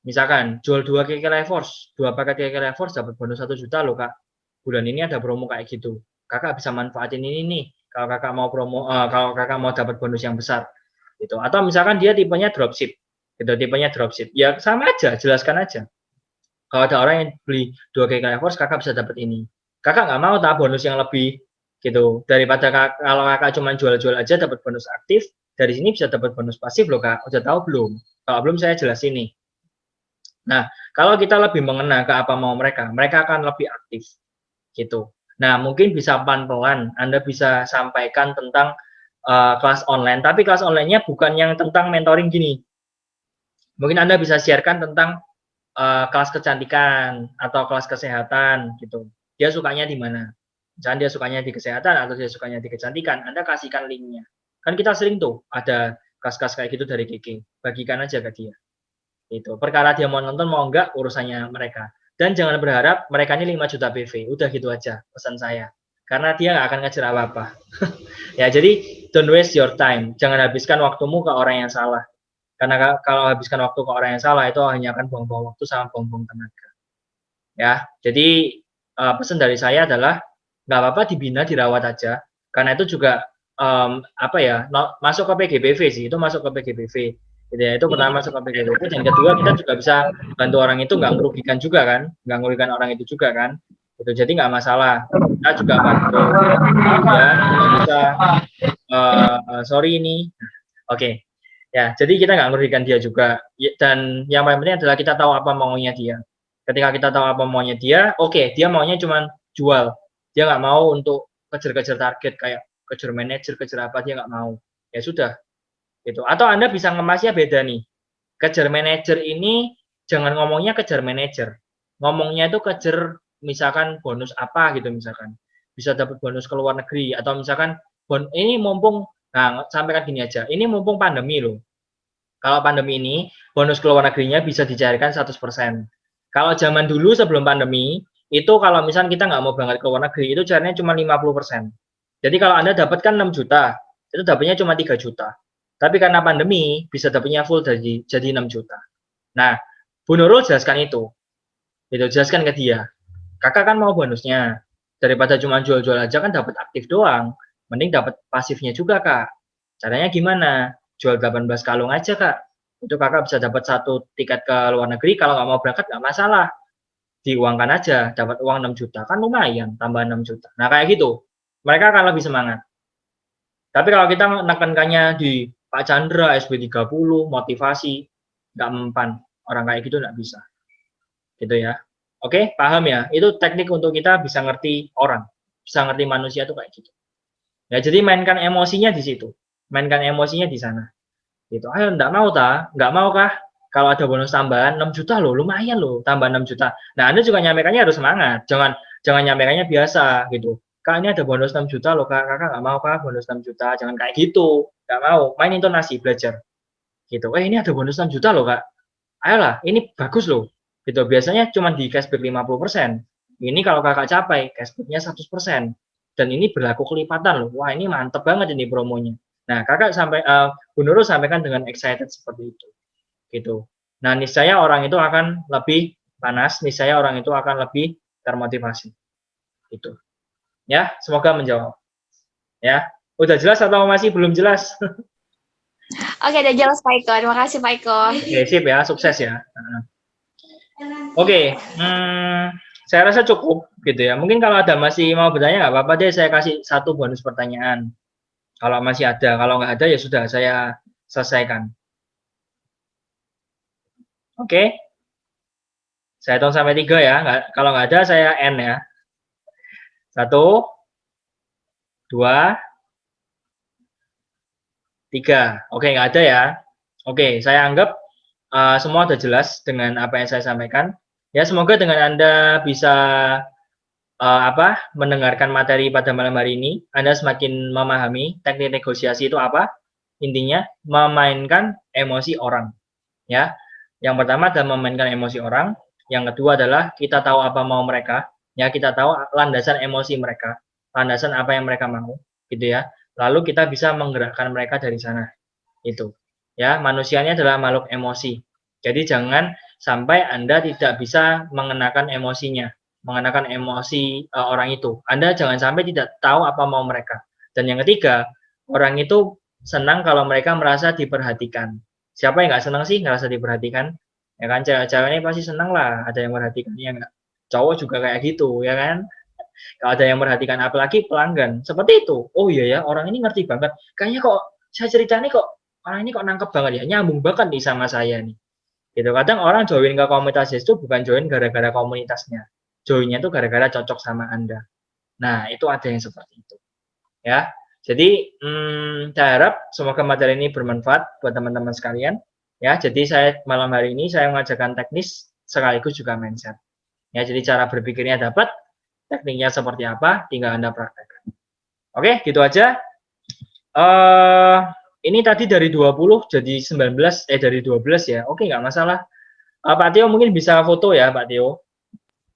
Misalkan jual 2 KK Force, 2 paket KK Force dapat bonus 1 juta loh kak. Bulan ini ada promo kayak gitu. Kakak bisa manfaatin ini nih, kalau kakak mau promo, kalau kakak mau dapat bonus yang besar, gitu. Atau misalkan dia tipenya dropship, gitu. Tipenya dropship, ya sama aja, jelaskan aja. Kalau ada orang yang beli 2 KK Force, kakak bisa dapat ini. Kakak nggak mau tak bonus yang lebih, gitu. Daripada kalau kakak cuma jual-jual aja dapat bonus aktif, dari sini bisa dapat bonus pasif loh kak. Udah tahu belum? Kalau belum saya jelasin nih. Nah, kalau kita lebih mengena ke apa mau mereka akan lebih aktif, gitu. Nah, mungkin bisa pelan-pelan Anda bisa sampaikan tentang kelas online, tapi kelas online-nya bukan yang tentang mentoring gini. Mungkin Anda bisa sharekan tentang kelas kecantikan atau kelas kesehatan gitu. Dia sukanya di mana? Misalnya dia sukanya di kesehatan atau dia sukanya di kecantikan, Anda kasihkan linknya. Kan kita sering tuh ada kelas-kelas kayak gitu dari Kiki, bagikan aja ke dia. Itu perkara dia mau nonton mau enggak urusannya mereka. Dan jangan berharap mereka ini 5 juta PV. Udah gitu aja pesan saya. Karena dia nggak akan ngejar apa-apa. Ya, jadi don't waste your time. Jangan habiskan waktumu ke orang yang salah. Karena kalau habiskan waktu ke orang yang salah itu hanya akan buang-buang waktu sama buang-buang tenaga. Ya, jadi pesan dari saya adalah nggak apa-apa dibina, dirawat aja. Karena itu juga masuk ke PGBV sih, itu masuk ke PGBV. Gitu ya, itu pertama masuk ke PGBV. Dan kedua kita juga bisa bantu orang itu nggak merugikan juga kan, nggak merugikan orang itu juga kan. Gitu, jadi nggak masalah. Kita juga bantu. Ya, bisa. Sorry ini. Oke. Ya, jadi kita nggak merugikan dia juga. Dan yang paling penting adalah kita tahu apa maunya dia. Ketika kita tahu apa maunya dia, oke, dia maunya cuma jual. Dia nggak mau untuk kejar-kejar target kayak kejar manajer, kejar apa, dia nggak mau. Ya sudah, gitu. Atau Anda bisa ngemasnya beda nih. Kejar manajer ini jangan ngomongnya kejar manajer. Ngomongnya itu kejar misalkan bonus apa gitu misalkan. Bisa dapat bonus ke luar negeri atau misalkan ini mumpung. Nah, sampaikan gini aja, ini mumpung pandemi loh. Kalau pandemi ini, bonus ke luar negerinya bisa dicairkan 100%. Kalau zaman dulu sebelum pandemi, itu kalau misalnya kita nggak mau berangkat ke luar negeri, itu cairnya cuma 50%. Jadi kalau Anda dapatkan 6 juta, itu dapatnya cuma 3 juta. Tapi karena pandemi, bisa dapatnya full jadi 6 juta. Nah, Bu Nurul jelaskan itu. Jelaskan ke dia. Kakak kan mau bonusnya. Daripada cuma jual-jual aja kan dapat aktif doang. Mending dapat pasifnya juga, Kak. Caranya gimana? Jual 18 kalung aja, Kak. Itu Kakak bisa dapat 1 tiket ke luar negeri. Kalau nggak mau berangkat, nggak masalah. Diuangkan aja, dapat uang 6 juta. Kan lumayan, tambah 6 juta. Nah, kayak gitu. Mereka akan lebih semangat. Tapi kalau kita menekankannya di Pak Chandra, SB30, motivasi, nggak mempan. Orang kayak gitu nggak bisa. Gitu ya. Oke, paham ya? Itu teknik untuk kita bisa ngerti orang. Bisa ngerti manusia itu kayak gitu. Ya, jadi mainkan emosinya di situ. Mainkan emosinya di sana. Gitu. Ayo, enggak mau Enggak mau kah? Kalau ada bonus tambahan 6 juta loh, lumayan loh, tambah 6 juta. Nah, Anda juga nyampaikannya harus semangat. Jangan nyampaikannya biasa gitu. Kak, ini ada bonus 6 juta loh, Kak. Kakak enggak mau Kak bonus 6 juta. Jangan kayak gitu. Enggak mau. Main intonasi, belajar. Gitu. Ini ada bonus 6 juta loh, Kak. Ayolah, ini bagus loh. Gitu. Biasanya cuma di cashback 50%. Ini kalau Kakak capai, cashback-nya 100%. Dan ini berlaku kelipatan loh. Wah, ini mantep banget ini promonya. Nah, Kakak Bu Nurul sampaikan dengan excited seperti itu. Gitu. Nah, niscaya orang itu akan lebih panas, niscaya orang itu akan lebih termotivasi. Itu. Ya, semoga menjawab. Ya. Udah jelas atau masih belum jelas? Oke, udah jelas Pak Iko. Terima kasih Pak Iko. Oke, sip ya, sukses ya. Oke, saya rasa cukup gitu ya. Mungkin kalau ada masih mau bertanya nggak apa-apa deh, saya kasih 1 bonus pertanyaan. Kalau masih ada, kalau nggak ada ya sudah saya selesaikan. Oke? Saya hitung sampai 3 ya. Kalau nggak ada saya N ya. 1, 2, 3. Oke, nggak ada ya. Oke, saya anggap semua sudah jelas dengan apa yang saya sampaikan. Ya, semoga dengan Anda bisa mendengarkan materi pada malam hari ini, Anda semakin memahami teknik negosiasi itu apa. Intinya memainkan emosi orang. Ya, yang pertama adalah memainkan emosi orang. Yang kedua adalah kita tahu apa mau mereka. Ya, kita tahu landasan emosi mereka, landasan apa yang mereka mau, gitu ya. Lalu kita bisa menggerakkan mereka dari sana. Itu. Ya, manusianya adalah makhluk emosi. Jadi jangan sampai Anda tidak bisa mengenakan emosinya, mengenakan emosi orang itu. Anda jangan sampai tidak tahu apa mau mereka. Dan yang ketiga, orang itu senang kalau mereka merasa diperhatikan. Siapa yang nggak senang sih ngerasa diperhatikan? Ya kan, cewek-cewek ini pasti senang lah, ada yang memperhatikan, ya nggak? Cowok juga kayak gitu, ya kan? Kalau ada yang memperhatikan, apalagi pelanggan, seperti itu. Oh iya ya, orang ini ngerti banget. Kayaknya kok saya ceritanya kok orang ini kok nangkep banget ya, nyambung banget nih sama saya nih. Gitu. Kadang orang join ke komunitas itu bukan join gara-gara komunitasnya. Joinnya itu gara-gara cocok sama Anda. Nah, itu ada yang seperti itu. Ya. Jadi, saya harap semoga materi ini bermanfaat buat teman-teman sekalian. Ya, jadi saya malam hari ini saya mengajarkan teknis sekaligus juga mindset. Ya, jadi cara berpikirnya dapat, tekniknya seperti apa, tinggal Anda praktekkan. Oke, gitu aja. Ini tadi dari 20 jadi 19, dari 12 ya. Oke, nggak masalah. Pak Tio mungkin bisa foto ya, Pak Tio.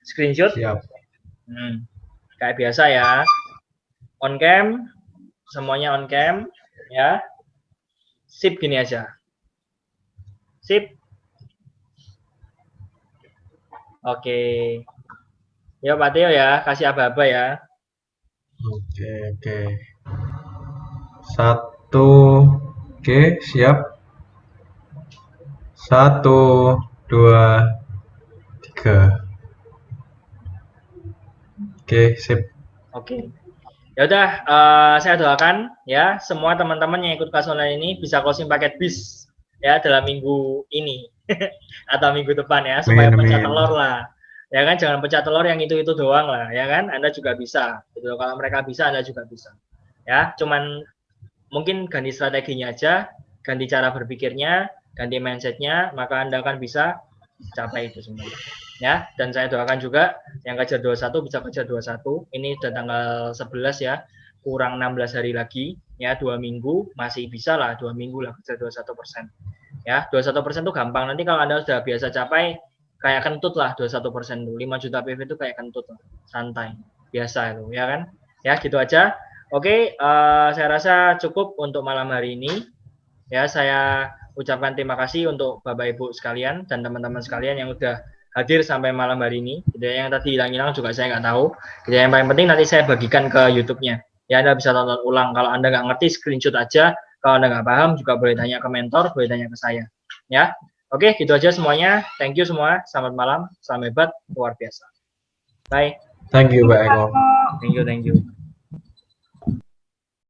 Screenshot. Siap. Kayak biasa ya. On cam, semuanya on cam, ya. Sip gini aja. Sip. Oke. Ya Pak Tio ya, kasih aba-aba ya. Oke. 1, oke, siap. 1, 2, 3. Oke, sip. Oke. Ya udah, saya doakan ya semua teman-teman yang ikut kelas online ini bisa closing paket bis ya dalam minggu ini atau minggu depan ya, supaya pecah telur lah. Ya kan, jangan pecah telur yang itu doang lah, ya kan? Anda juga bisa. Gitu. Kalau mereka bisa, Anda juga bisa. Ya, cuman mungkin ganti strateginya aja, ganti cara berpikirnya, ganti mindsetnya, maka Anda akan bisa capai itu semua. Ya, dan saya doakan juga yang kejar 21 bisa kejar 21. Ini sudah tanggal 11 ya, kurang 16 hari lagi ya, 2 minggu masih bisa lah, 2 minggu lah kejar 21%. Ya, 21% itu gampang. Nanti kalau Anda sudah biasa capai kayak kentut lah 21% itu. 5 juta PV itu kayak kentut lah. Santai. Biasa itu, ya kan? Ya, gitu aja. Oke, saya rasa cukup untuk malam hari ini. Ya, saya ucapkan terima kasih untuk Bapak Ibu sekalian dan teman-teman sekalian yang udah hadir sampai malam hari ini. Gitu, yang tadi hilang-hilang juga saya nggak tahu. Gitu, yang paling penting nanti saya bagikan ke YouTube-nya. Ya, Anda bisa tonton ulang. Kalau Anda nggak ngerti, screenshot aja. Kalau Anda nggak paham, juga boleh tanya ke mentor, boleh tanya ke saya. Ya, oke, gitu aja semuanya. Thank you semua. Selamat malam. Salam hebat, luar biasa. Bye. Thank you, Pak Eko. Thank you.